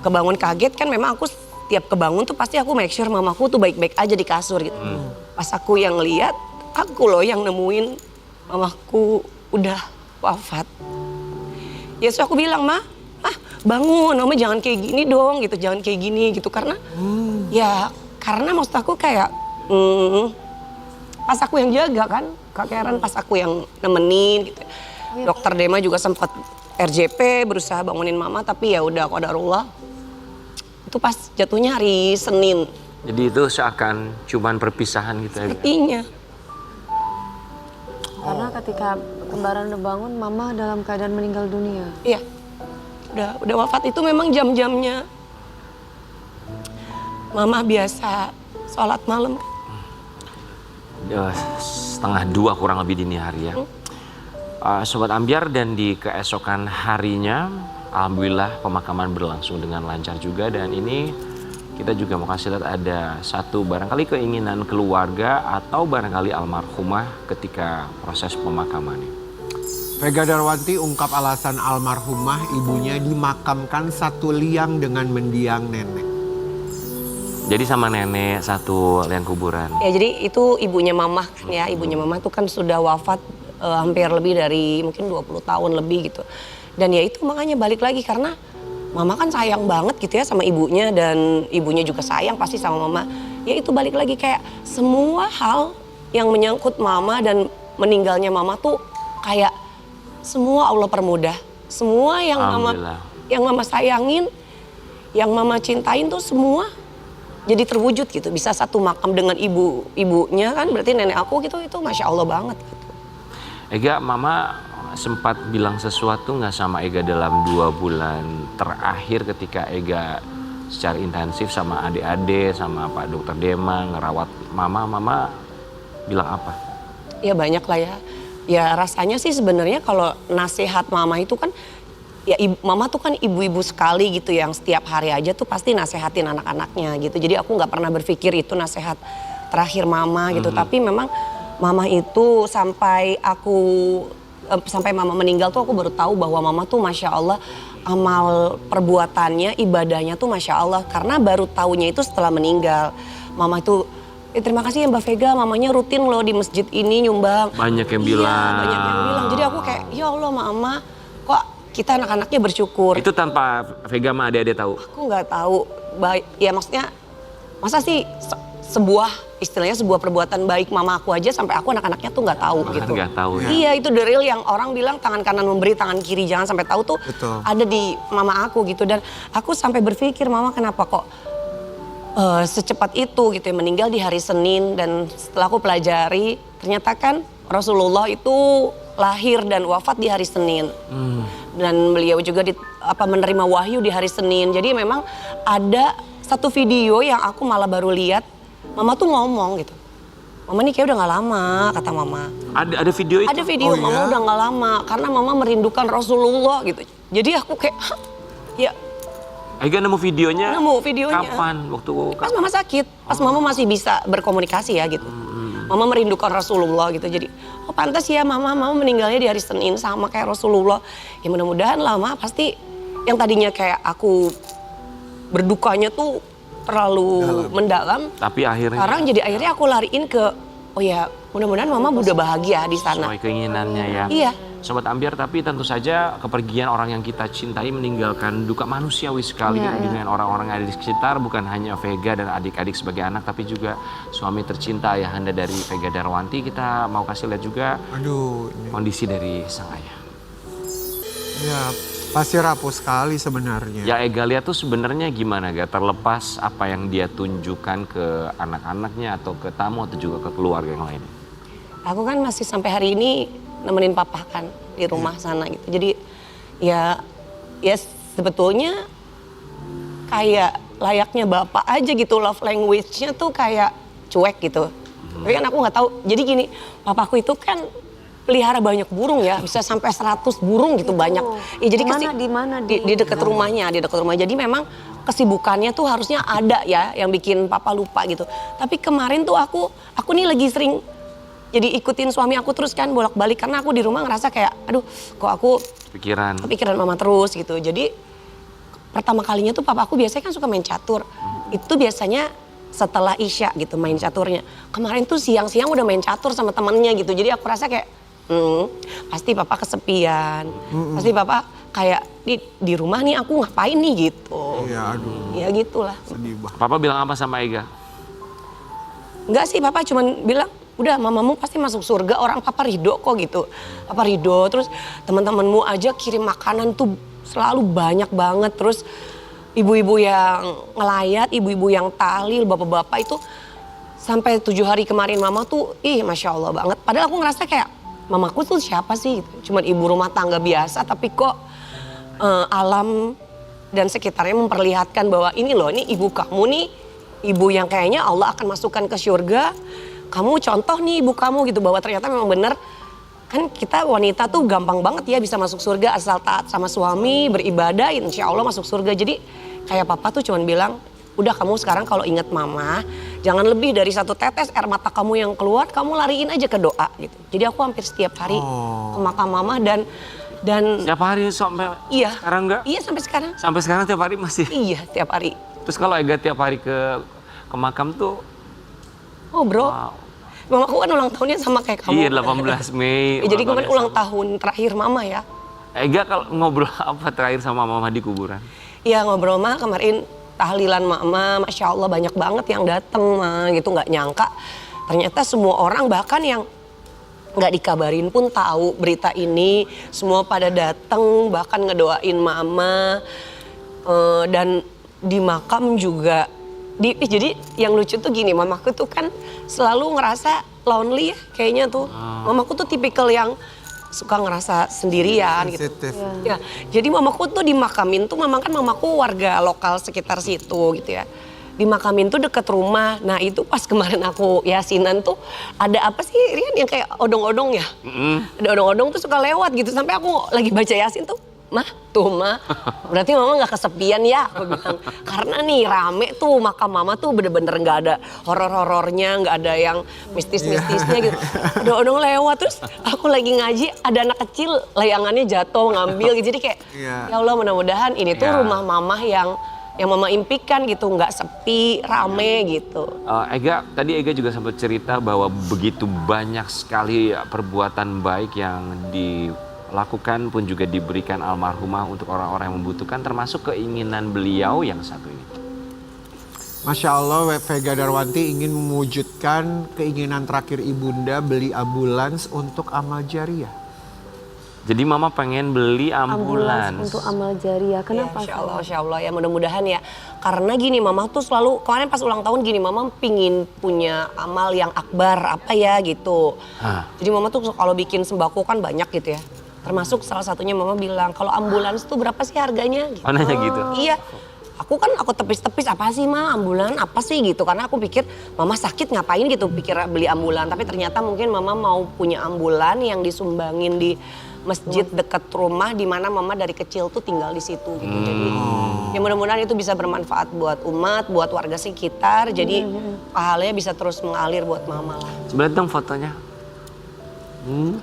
Kebangun kaget kan memang aku tiap kebangun tuh pasti aku make sure mamaku tuh baik-baik aja di kasur gitu. Pas aku yang lihat, aku loh yang nemuin mamaku udah wafat. Ya so aku bilang, "Ma, bangun, mama jangan kayak gini dong gitu, jangan kayak gini gitu." Karena ya karena maksud aku kayak pas aku yang jaga kan, Kak Karen pas aku yang nemenin gitu. Dokter Dema juga sempat RJP berusaha bangunin mama tapi ya udah qadarullah. Itu pas jatuhnya hari Senin. Jadi itu seakan cuman perpisahan gitu ya. Sepertinya. Karena ketika kembaran udah bangun, mama dalam keadaan meninggal dunia. Iya. Udah wafat itu memang jam-jamnya Mama biasa sholat malam. Setengah 2 kurang lebih dini hari ya. Sobat Ambyar, dan di keesokan harinya alhamdulillah pemakaman berlangsung dengan lancar juga. Dan ini kita juga mau kasih lihat ada satu barangkali keinginan keluarga atau barangkali almarhumah ketika proses pemakamannya. Vega Darwanti ungkap alasan almarhumah ibunya dimakamkan satu liang dengan mendiang nenek. Jadi sama nenek satu liang kuburan. Ya jadi itu ibunya Mama kan ya, ibunya Mama tuh kan sudah wafat hampir lebih dari mungkin 20 tahun lebih gitu. Dan ya itu makanya balik lagi karena Mama kan sayang banget gitu ya sama ibunya dan ibunya juga sayang pasti sama Mama. Ya itu balik lagi kayak semua hal yang menyangkut Mama dan meninggalnya Mama tuh kayak semua Allah permudah. Semua yang Mama sayangin, yang Mama cintain tuh semua jadi terwujud gitu. Bisa satu makam dengan ibunya kan berarti nenek aku gitu, itu Masya Allah banget gitu. Ega, Mama sempat bilang sesuatu nggak sama Ega dalam 2 bulan terakhir ketika Ega secara intensif sama adik-adik, sama Pak Dokter Demang ngerawat Mama bilang apa? Ya banyak lah ya. Ya rasanya sih sebenarnya kalau nasihat Mama itu kan, ya Mama tuh kan ibu-ibu sekali gitu yang setiap hari aja tuh pasti nasehatin anak-anaknya gitu. Jadi aku nggak pernah berpikir itu nasihat terakhir Mama gitu. Tapi memang Mama itu sampai Mama meninggal tuh aku baru tahu bahwa Mama tuh Masya Allah amal perbuatannya, ibadahnya tuh Masya Allah. Karena baru taunya itu setelah meninggal. Mama itu, terima kasih ya Mbak Vega, mamanya rutin loh di masjid ini nyumbang. Banyak yang Iya, bilang. banyak yang bilang. Jadi aku kayak, ya Allah Mama, kok kita anak-anaknya bersyukur. Itu tanpa Vega sama adik-adik tahu? Aku nggak tahu, ya maksudnya masa sih istilahnya sebuah perbuatan baik Mama aku aja sampai aku anak-anaknya tuh nggak tahu Bahkan gitu. nggak tahu ya. Iya itu the real yang orang bilang tangan kanan memberi tangan kiri jangan sampai tahu tuh. Betul. Ada di Mama aku gitu. Dan aku sampai berpikir Mama kenapa kok secepat itu gitu ya, meninggal di hari Senin. Dan setelah aku pelajari ternyata kan Rasulullah itu lahir dan wafat di hari Senin. Dan beliau juga menerima wahyu di hari Senin. Jadi memang ada satu video yang aku malah baru lihat. Mama tuh ngomong gitu. Mama nih kayak udah gak lama, kata Mama. Ada video itu? Ada video, Mama udah gak lama. Karena Mama merindukan Rasulullah gitu. Jadi aku kayak, ya. Ega nemu videonya? Nemu videonya. Kapan? Pas Mama sakit. Pas Mama masih bisa berkomunikasi ya gitu. Mama merindukan Rasulullah gitu. Jadi, oh pantas ya Mama meninggalnya di hari Senin sama kayak Rasulullah. Ya mudah-mudahan lama pasti yang tadinya kayak aku berdukanya tuh terlalu mendalam. Tapi akhirnya? Sekarang jadi akhirnya aku lariin ke, oh ya mudah-mudahan Mama udah bahagia di sana. Sesuai keinginannya ya. Iya. Sobat Ambyar, tapi tentu saja kepergian orang yang kita cintai meninggalkan duka manusiawi sekali dengan orang-orang yang ada di sekitar. Bukan hanya Vega dan adik-adik sebagai anak, tapi juga suami tercinta ayahanda dari Vega Darwanti. Kita mau kasih lihat juga kondisi dari sang ayah. Ya pasti rapuh sekali sebenarnya. Ya Ega lihat tuh sebenarnya gimana Ga? Terlepas apa yang dia tunjukkan ke anak-anaknya atau ke tamu atau juga ke keluarga yang lain. Aku kan masih sampai hari ini nemenin papa kan di rumah sana gitu. Jadi ya sebetulnya kayak layaknya bapak aja gitu, love language-nya tuh kayak cuek gitu. Tapi kan aku nggak tahu. Jadi gini, papaku itu kan pelihara banyak burung ya, bisa sampai 100 burung gitu banyak. Ya, jadi di dekat rumahnya, Jadi memang kesibukannya tuh harusnya ada ya yang bikin papa lupa gitu. Tapi kemarin tuh aku nih lagi sering jadi ikutin suami aku terus kan bolak-balik karena aku di rumah ngerasa kayak aduh kok aku kepikiran Mama terus gitu. Jadi pertama kalinya tuh papa aku biasanya kan suka main catur. Itu biasanya setelah Isya gitu main caturnya. Kemarin tuh siang-siang udah main catur sama temannya gitu. Jadi aku rasa kayak pasti papa kesepian. Pasti papa kayak di rumah nih aku ngapain nih gitu. Iya aduh. Ya gitulah. Sedih banget. Papa bilang apa sama Ega? Enggak sih, papa cuman bilang udah mamamu pasti masuk surga, orang papa ridho kok gitu. Papa ridho, terus teman-temanmu aja kirim makanan tuh selalu banyak banget. Terus ibu-ibu yang ngelayat, ibu-ibu yang tahlil, bapak-bapak itu sampai 7 hari kemarin mama tuh Masya Allah banget. Padahal aku ngerasa kayak mamaku tuh siapa sih gitu. Cuman ibu rumah tangga biasa tapi kok alam dan sekitarnya memperlihatkan bahwa ini loh, ini ibu kamu nih ibu yang kayaknya Allah akan masukkan ke surga. Kamu contoh nih ibu kamu gitu, bahwa ternyata memang benar. Kan kita wanita tuh gampang banget ya bisa masuk surga asal taat sama suami, beribadah, insya Allah masuk surga. Jadi kayak papa tuh cuman bilang, udah kamu sekarang kalau inget mama, jangan lebih dari 1 tetes air mata kamu yang keluar, kamu lariin aja ke doa gitu. Jadi aku hampir setiap hari ke makam mama dan Tiap hari sampai iya, sekarang enggak? Iya sampai sekarang. Sampai sekarang tiap hari masih? Iya tiap hari. Terus kalau Ega tiap hari ke makam tuh, Oh bro, wow. mamaku kan ulang tahunnya sama kayak kamu. Iya 18 Mei. Ya, jadi kemarin ulang sama. tahun terakhir mama ya. Ega kalau ngobrol apa terakhir sama mama di kuburan? Iya ngobrol mah kemarin tahlilan mama, Masya Allah banyak banget yang dateng mah gitu, nggak nyangka. Ternyata semua orang bahkan yang nggak dikabarin pun tahu berita ini, semua pada dateng bahkan ngedoain mama. Dan di makam juga, jadi yang lucu tuh gini, mamaku tuh kan selalu ngerasa lonely ya kayaknya tuh. Mamaku tuh tipikal yang suka ngerasa sendirian gitu. Sensitif. Ya, jadi mamaku tuh dimakamin tuh, memang kan mamaku warga lokal sekitar situ gitu ya. Dimakamin tuh deket rumah. Nah itu pas kemarin aku yasinan tuh ada apa sih Rian yang kayak odong-odong ya? Ada odong-odong tuh suka lewat gitu, sampai aku lagi baca yasin tuh, mah berarti mama nggak kesepian ya, aku bilang. Karena nih rame tuh makam mama tuh bener-bener nggak ada horor-horornya, nggak ada yang mistis-mistisnya gitu. Ada odong lewat, terus aku lagi ngaji ada anak kecil layangannya jatuh ngambil gitu. Jadi kayak ya Allah mudah-mudahan ini tuh rumah mama yang mama impikan gitu, nggak sepi, rame gitu. Tadi Ega juga sempat cerita bahwa begitu banyak sekali perbuatan baik yang dilakukan pun juga diberikan almarhumah untuk orang-orang yang membutuhkan, termasuk keinginan beliau yang satu ini. Masya Allah, Vega Darwanti ingin mewujudkan keinginan terakhir ibunda, beli ambulans untuk amal jariah. Jadi mama pengen beli ambulans. untuk amal jariah. Kenapa? Ya, Insya Allah ya, mudah-mudahan ya. Karena gini, mama tuh selalu, kemarin pas ulang tahun gini, mama pingin punya amal yang akbar apa ya gitu. Jadi mama tuh kalau bikin sembako kan banyak gitu ya. Termasuk salah satunya mama bilang, kalau ambulans tuh berapa sih harganya? Gitu. Oh nanya gitu? Iya. Aku tepis-tepis, apa sih ma ambulan, apa sih gitu. Karena aku pikir mama sakit ngapain gitu pikir beli ambulan. Tapi ternyata mungkin mama mau punya ambulan yang disumbangin di masjid dekat rumah di mana mama dari kecil tuh tinggal di situ gitu. Jadi ya mudah-mudahan itu bisa bermanfaat buat umat, buat warga sekitar. Jadi pahalanya bisa terus mengalir buat mama lah. Coba lihat dong fotonya.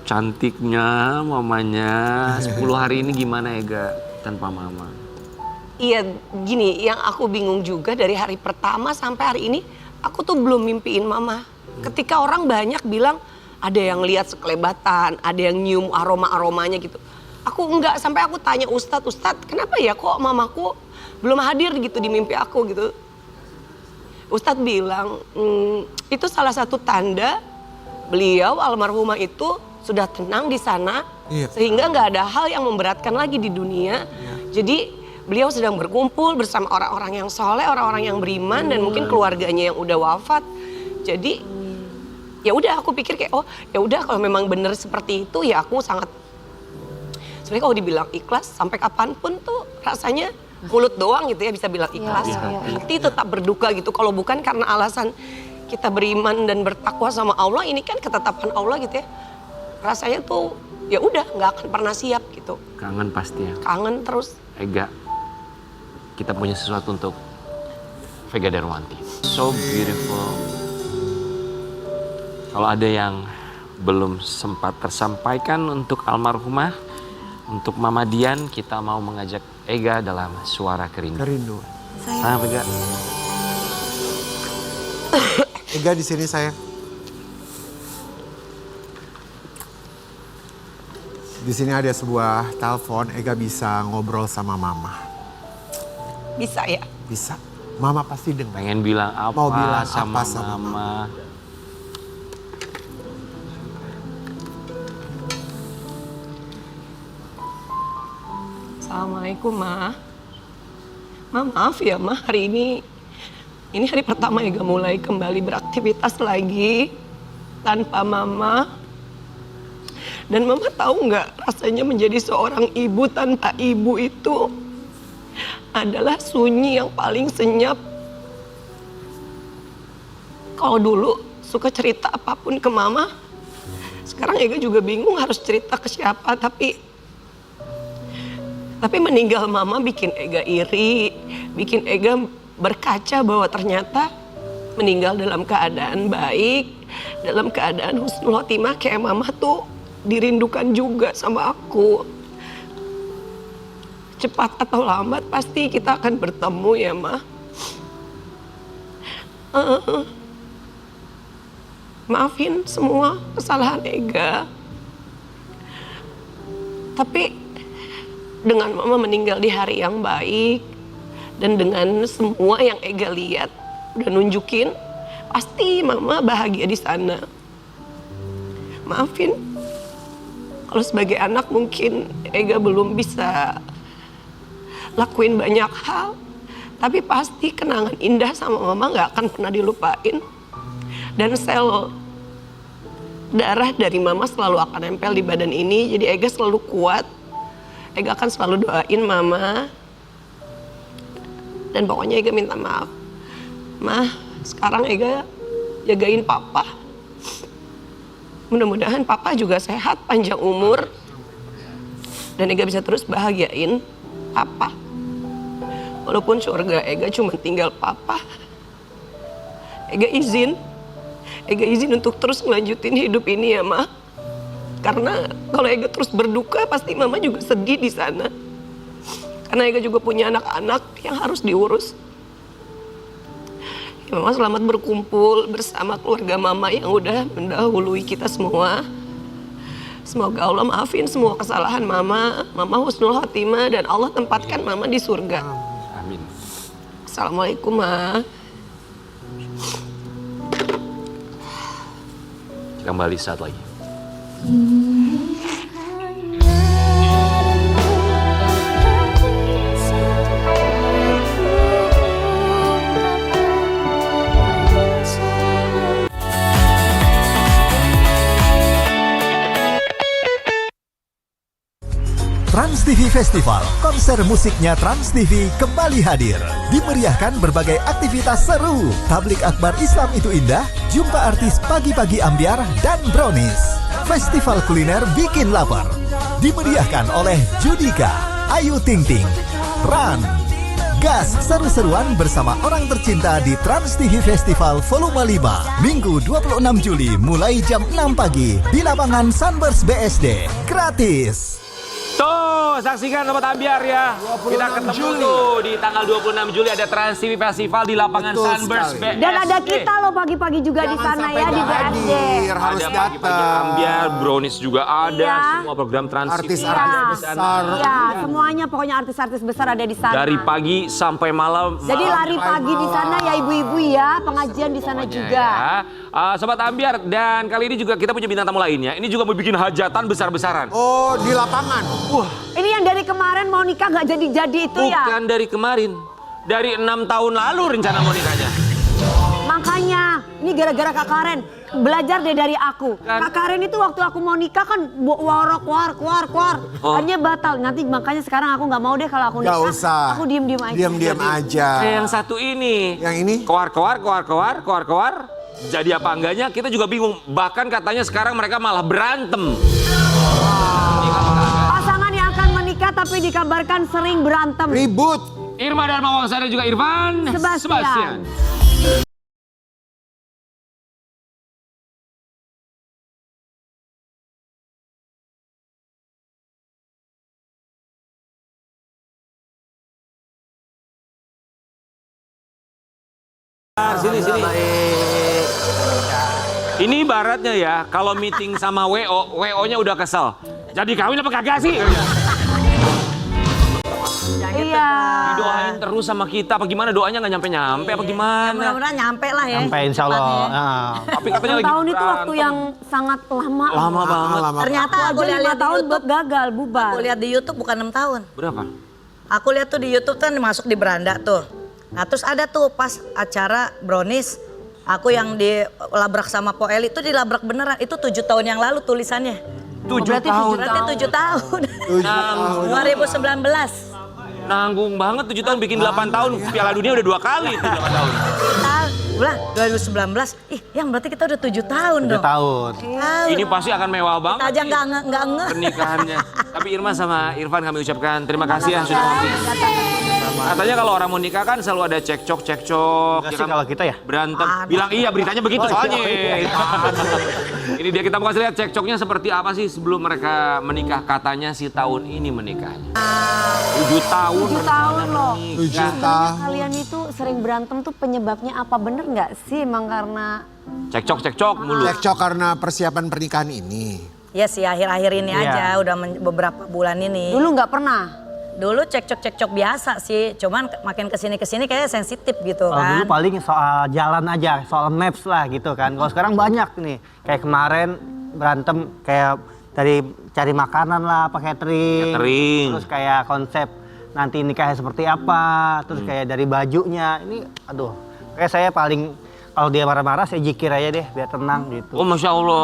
Cantiknya mamanya. 10 hari ini gimana Ega tanpa mama? Iya gini, yang aku bingung juga dari hari pertama sampai hari ini aku tuh belum mimpiin mama. Ketika orang banyak bilang ada yang lihat sekelebatan, ada yang nyium aroma-aromanya gitu. Aku enggak, sampai aku tanya Ustadz, kenapa ya kok mamaku belum hadir gitu di mimpi aku gitu. Ustadz bilang, itu salah satu tanda beliau almarhumah itu sudah tenang di sana. Sehingga nggak ada hal yang memberatkan lagi di dunia. Jadi beliau sedang berkumpul bersama orang-orang yang soleh, orang-orang yang beriman dan mungkin keluarganya yang udah wafat. Jadi ya udah aku pikir kayak oh ya udah kalau memang bener seperti itu ya aku sangat, sebenarnya kalau dibilang ikhlas sampai kapanpun tuh rasanya mulut doang gitu ya bisa bilang ikhlas, hati tetap berduka gitu. Kalau bukan karena alasan kita beriman dan bertakwa sama Allah, ini kan ketetapan Allah gitu ya, rasanya tuh ya udah nggak akan pernah siap gitu. Kangen pasti ya. Kangen terus. Ega, kita punya sesuatu untuk Vega Darwanti. So beautiful. Kalau ada yang belum sempat tersampaikan untuk almarhumah, untuk Mama Dian, kita mau mengajak Ega dalam suara kerinduan. Kerinduan. Vega. Ega di sini sayang. Di sini ada sebuah telepon, Ega bisa ngobrol sama mama. Bisa ya? Bisa. Mama pasti dengar. Pengen bilang apa, Mau bilang sama apa sama Mama. Assalamualaikum Ma. Maaf ya Ma, hari ini hari pertama Ega mulai kembali beraktivitas lagi tanpa Mama. Dan Mama tahu nggak rasanya menjadi seorang ibu tanpa ibu itu adalah sunyi yang paling senyap. kalau dulu suka cerita apapun ke mama, sekarang Ega juga bingung harus cerita ke siapa. Tapi meninggal mama bikin Ega iri, bikin Ega berkaca bahwa ternyata meninggal dalam keadaan baik, dalam keadaan husnul khotimah kayak mama tuh dirindukan juga sama aku. Cepat atau lambat pasti kita akan bertemu ya, Ma. Maafin semua kesalahan Ega. Tapi dengan mama meninggal di hari yang baik dan dengan semua yang Ega lihat udah nunjukin, pasti mama bahagia di sana. Maafin kalau sebagai anak mungkin Ega belum bisa lakuin banyak hal, tapi pasti kenangan indah sama mama gak akan pernah dilupain. Dan sel darah dari mama selalu akan nempel di badan ini, jadi Ega selalu kuat. Ega akan selalu doain mama. Dan pokoknya Ega minta maaf. Ma, sekarang Ega jagain papa. Mudah-mudahan papa juga sehat, panjang umur. Dan Ega bisa terus bahagiain papa. Walaupun surga Ega cuma tinggal papa. Ega izin untuk terus ngelanjutin hidup ini ya, Ma. Karena kalau Ega terus berduka, pasti Mama juga sedih di sana. Karena Ega juga punya anak-anak yang harus diurus. Ya, Mama selamat berkumpul bersama keluarga Mama yang udah mendahului kita semua. Semoga Allah maafin semua kesalahan Mama. Mama husnul khotimah dan Allah tempatkan Mama di surga. Amin. Assalamualaikum, Ma. Kembali saat lagi. Trans TV Festival, konser musiknya Trans TV kembali hadir. Dimeriahkan berbagai aktivitas seru. Tablik akbar Islam itu indah, jumpa artis Pagi-Pagi Ambyar dan Brownies. Festival kuliner bikin lapar. Dimeriahkan oleh Judika, Ayu Ting Ting, Ran. Gas seru-seruan bersama orang tercinta di Trans TV Festival Volume 5. Minggu 26 Juli mulai jam 6 pagi di lapangan Sunburst BSD. Gratis. Tuh, saksikan Sobat Ambyar ya. Kita ketemu Juli. tuh di tanggal 26 Juli ada Trans TV Festival di lapangan Betul Sunburst sekali. BSD. Dan ada kita loh pagi-pagi juga di Jangan sana sampai ya di nggak BSD. hadir, harus Ada Pagi-Pagi datang. Ambyar, Brownies juga ada, Iya. semua program Trans TV. Artis-artis Iya. besar. Iya, semuanya pokoknya artis-artis besar ada di sana. Dari pagi sampai malam. Jadi lari pagi di sana ya ibu-ibu ya, pengajian di sana Pokoknya juga. ya. Sobat Ambyar, dan kali ini juga kita punya bintang tamu lainnya. Ini juga mau bikin hajatan besar-besaran. Oh, di lapangan. Ini yang dari kemarin mau nikah nggak jadi-jadi itu ya. Bukan dari kemarin, dari 6 tahun lalu rencana mau nikahnya. Makanya, ini gara-gara Kak Karen. Belajar deh dari aku. Kan- Kak Karen itu waktu aku mau nikah kan keluar. Oh. Akhirnya batal. Nanti makanya sekarang aku nggak mau deh kalau aku nikah. Gak usah. Aku diem-diem aja. Diam-diam aja. Kayak yang satu ini. Yang ini? Keluar. Jadi apa enggaknya kita juga bingung. Bahkan katanya sekarang mereka malah berantem. Pasangan yang akan menikah tapi dikabarkan sering berantem. Ribut. Irma Darmawangsa dan juga Irfan Sebastian. Sini. Ini ibaratnya ya, kalau meeting sama WO-nya udah kesel. Jadi kawin apa kagak sih? Iya. Doain terus sama kita, apa gimana doanya nggak nyampe-nyampe apa gimana? Mudah-mudahan nyampe lah ya. Sampai insya Allah. cepatnya. Nah. Tapi katanya 6 lagi tahun itu waktu berantem. yang sangat lama. Lama banget. Lama. Ternyata Aku aku aja 5 lihat di tahun YouTube, gagal bubar. aku lihat di YouTube bukan 6 tahun. Berapa? Aku lihat tuh di YouTube kan masuk di beranda tuh. Nah terus ada tuh pas acara Brownies, aku yang dilabrak sama Po Eli itu dilabrak beneran. Itu 7 tahun yang lalu tulisannya. 7 berarti tahun. Berarti 7 tahun. 2019. Nanggung banget 7 tahun bikin 8 tahun. Piala Dunia udah 2 kali itu 8 tahun. Bilang 2019, yang berarti kita udah 7 tahun 7 dong. tahun. Ini pasti akan mewah Kita banget. aja nggak ngeh. Pernikahannya. Tapi Irma sama Irfan kami ucapkan terima kasih ya sudah mampir. Katanya kalau orang mau nikah kan selalu ada cekcok. Enggak sih kalau kita ya. Berantem. Bilang iya beritanya begitu soalnya. Ini dia kita mau kasih lihat cekcoknya seperti apa sih sebelum mereka menikah. Katanya si tahun ini menikahnya. 7 tahun. 7 tahun loh. 7 Sebenarnya tahun. kalian itu sering berantem tuh penyebabnya apa, bener nggak sih? Emang karena Cekcok mulu. Cekcok karena persiapan pernikahan ini. Ya sih akhir-akhir ini Iya. aja, udah beberapa bulan ini. dulu nggak pernah. Dulu cekcok biasa sih, cuman makin kesini kayaknya sensitif gitu Kalau dulu kan. paling soal jalan aja, soal maps lah gitu kan. Kalau sekarang banyak nih. Kayak kemarin berantem kayak dari cari makanan lah, apa catering. Terus kayak konsep nanti nikahnya seperti apa. Terus kayak dari bajunya. Ini aduh, kayak saya paling kalau dia marah-marah saya jikir aja deh biar tenang gitu. Oh Masya Allah.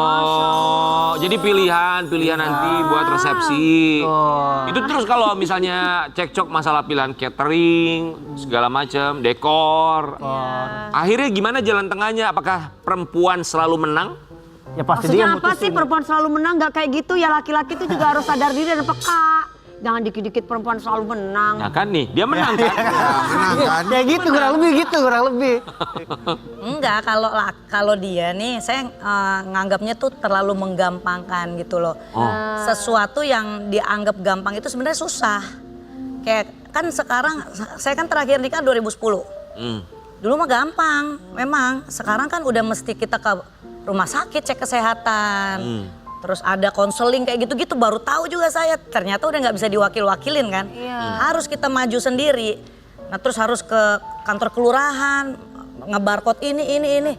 Jadi pilihan nanti buat resepsi. Itu terus kalau misalnya cekcok masalah pilihan catering, segala macam, dekor. Akhirnya gimana jalan tengahnya? Apakah perempuan selalu menang? Ya pasti Maksudnya dia apa sih perempuan selalu menang? Nggak kayak gitu ya, laki-laki itu juga harus sadar diri dan peka. Jangan dikit-dikit perempuan selalu menang. Nah kan nih, dia menang kan? Menang kan? Kayak gitu kurang lebih. Enggak, kalau dia nih saya nganggapnya tuh terlalu menggampangkan gitu loh. Sesuatu yang dianggap gampang itu sebenarnya susah. Kayak kan sekarang saya kan terakhir nikah 2010. Dulu mah gampang, memang. Sekarang kan udah mesti kita ke rumah sakit cek kesehatan. Terus ada konseling kayak gitu-gitu, baru tahu juga saya. Ternyata udah nggak bisa diwakil-wakilin kan. Harus kita maju sendiri. Nah terus harus ke kantor kelurahan, ngebarcode ini.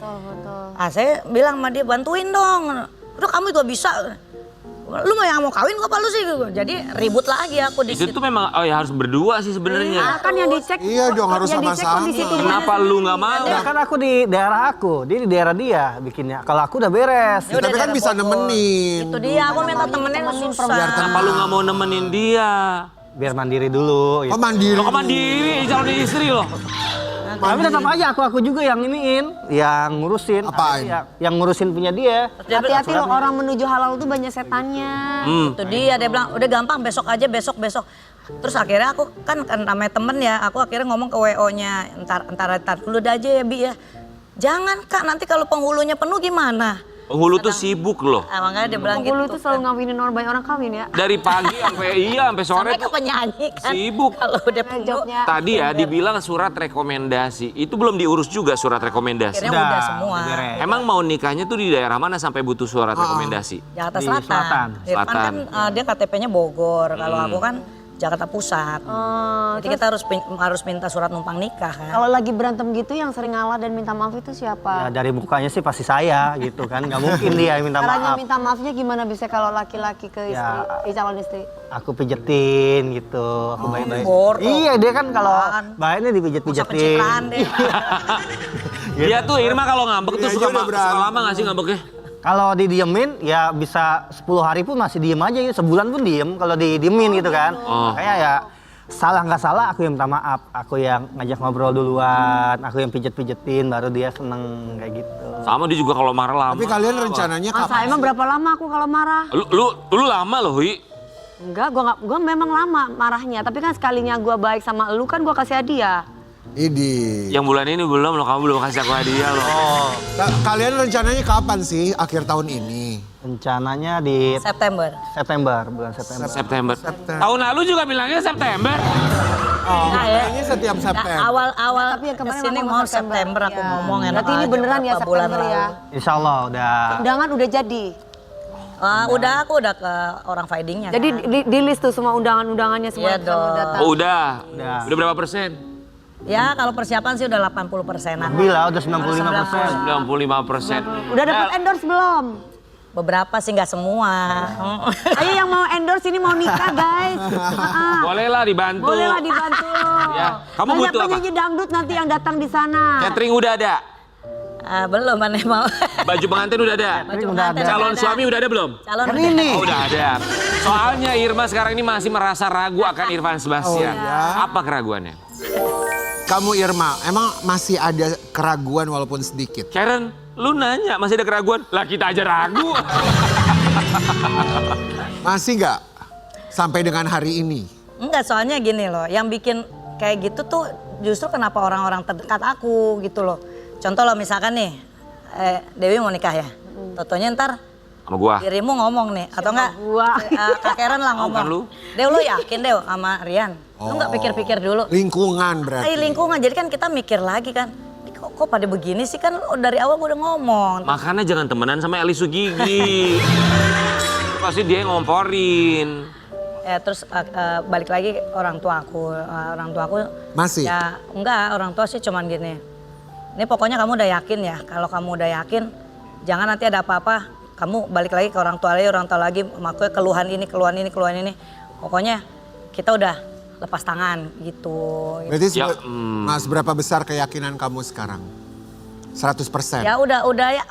Ah saya bilang sama dia, bantuin dong. Udah kamu juga bisa. Lu mau yang mau kawin gak apa lu sih? Jadi ribut lagi aku di Itu situ. tuh memang harus berdua sih sebenarnya. Kan yang dicek. Iya dong, harus yang dicek sama-sama. kondisi Kenapa lu nggak mau? Ya kan aku di daerah aku, dia di daerah dia bikinnya. Kalau aku udah beres. Ya udah Tapi kan daerah bisa Bogor. nemenin. Itu dia, aku minta temenin susah. Kenapa lu nggak mau nemenin dia? Biar mandiri dulu. Oh mandiri. Lo mandiri, calon istri loh. Tapi tetap aja aku juga yang iniin, yang ngurusin. Apaan? Yang ngurusin punya dia. Hati-hati loh, orang menuju halal tuh banyak setannya. Itu dia bilang udah gampang besok aja besok. Terus akhirnya aku kan namanya temen ya, aku akhirnya ngomong ke WO-nya entar dulu aja ya Bi ya. Jangan Kak, nanti kalau penghulunya penuh gimana? Penghulu tuh sibuk loh. Makanya dia bilang Penghulu gitu. tuh selalu ngawinin orang, banyak orang kawin ya. Dari pagi sampai sore Sampai ke tuh penyanyi kan. sibuk. Kalau udah penuh. Jobnya. Tadi ya dibilang surat rekomendasi. Itu belum diurus juga surat rekomendasi. Akhirnya udah semua. beres. Emang mau nikahnya tuh di daerah mana sampai butuh surat rekomendasi? Jakarta Di Selatan. selatan. Irfan kan dia KTP-nya Bogor. Kalau aku kan Jakarta Pusat. Jadi kita harus minta surat numpang nikah kan. Kalau lagi berantem gitu yang sering ngalah dan minta maaf itu Ya siapa? dari mukanya sih pasti saya gitu kan. Nggak mungkin dia yang minta Caranya maaf. minta maafnya gimana bisa kalau laki-laki ke istri, Ya. calon istri? Aku pijetin gitu. Aku baik-baik. Borok. Iya dia kan kalau baiknya Usah dipijet-pijetin. pencitraan deh. Dia tuh Irma kalau ngambek tuh Iya, suka, dia udah suka berantem. lama gak sih ngambeknya? Kalau didiemin ya bisa 10 hari pun masih diem aja gitu. Sebulan pun diem kalau didiemin gitu kan. Kayak ya salah nggak salah aku yang minta maaf. Aku yang ngajak ngobrol duluan. Aku yang pijet-pijetin baru dia seneng kayak gitu. Sama dia juga kalau marah lama. Tapi kalian rencananya Masa kapan? emang berapa lama aku kalau marah? Lu lama loh, Hui. Enggak, gua memang lama marahnya. Tapi kan sekalinya gua baik sama lu kan gua kasih hadiah. Idi. Yang bulan ini belum loh, kamu belum kasih aku hadiah loh. Kalian rencananya kapan sih akhir tahun ini? Rencananya di September. bulan September. September. Tahun lalu juga bilangnya September. Nah, ya. Kayaknya setiap September. Awal Tapi yang kemarin kesini ngomong mau September. September aku Ya. ngomong enak Berarti ini aja, beneran ya berapa bulan September ya? lalu. Insya Allah udah. Undangan udah jadi. Aku udah ke orang findingnya. Jadi kan. di list tuh semua undangan-undangannya semua Iya yang mau dong. datang. Oh udah. Udah. Udah berapa persen? Ya kalau persiapan sih udah 80%-an. Lebih lah udah 95%. 95%. Udah dapat endorse belum? Beberapa sih nggak semua. Ayo yang mau endorse ini mau nikah guys. Bolehlah dibantu. Bolehlah dibantu. Ya, kamu Banyak butuh apa? penyanyi dangdut nanti yang datang di sana. Catering udah ada. Belum mana mau. Baju pengantin udah ada. Baju udah pengantin ada. Calon udah suami udah ada belum? Calon Kan udah. ini. Oh, udah ada. Soalnya Irma sekarang ini masih merasa ragu akan Irfan Sebastian. Apa keraguannya? kamu Irma, emang masih ada keraguan walaupun sedikit? Karen, lu nanya masih ada keraguan? Lah kita aja ragu. Masih nggak sampai dengan hari ini? Enggak, soalnya gini loh, yang bikin kayak gitu tuh justru kenapa orang-orang terdekat aku gitu loh. Contoh lo misalkan nih, Dewi mau nikah ya, totonya ntar Sama gua. dirimu ngomong nih, atau enggak Kak Karen lah ngomong. Lu? Dew, lu yakin Dew sama Rian? Lu enggak pikir-pikir dulu? Lingkungan berarti. Lingkungan, jadi kan kita mikir lagi kan, kok pada begini sih, kan dari awal gua udah ngomong. Makanya jangan temenan sama Eli Sugigi. Pasti dia ngomporin. Terus balik lagi orang tua aku Masih? ya enggak, orang tua sih cuman gini, ini pokoknya kamu udah yakin ya, kalau kamu udah yakin jangan nanti ada apa-apa kamu balik lagi ke orang tua lagi makanya keluhan ini, pokoknya kita udah lepas tangan gitu. Berarti Ya, Mas, berapa besar keyakinan kamu sekarang? 100%? Ya udah ya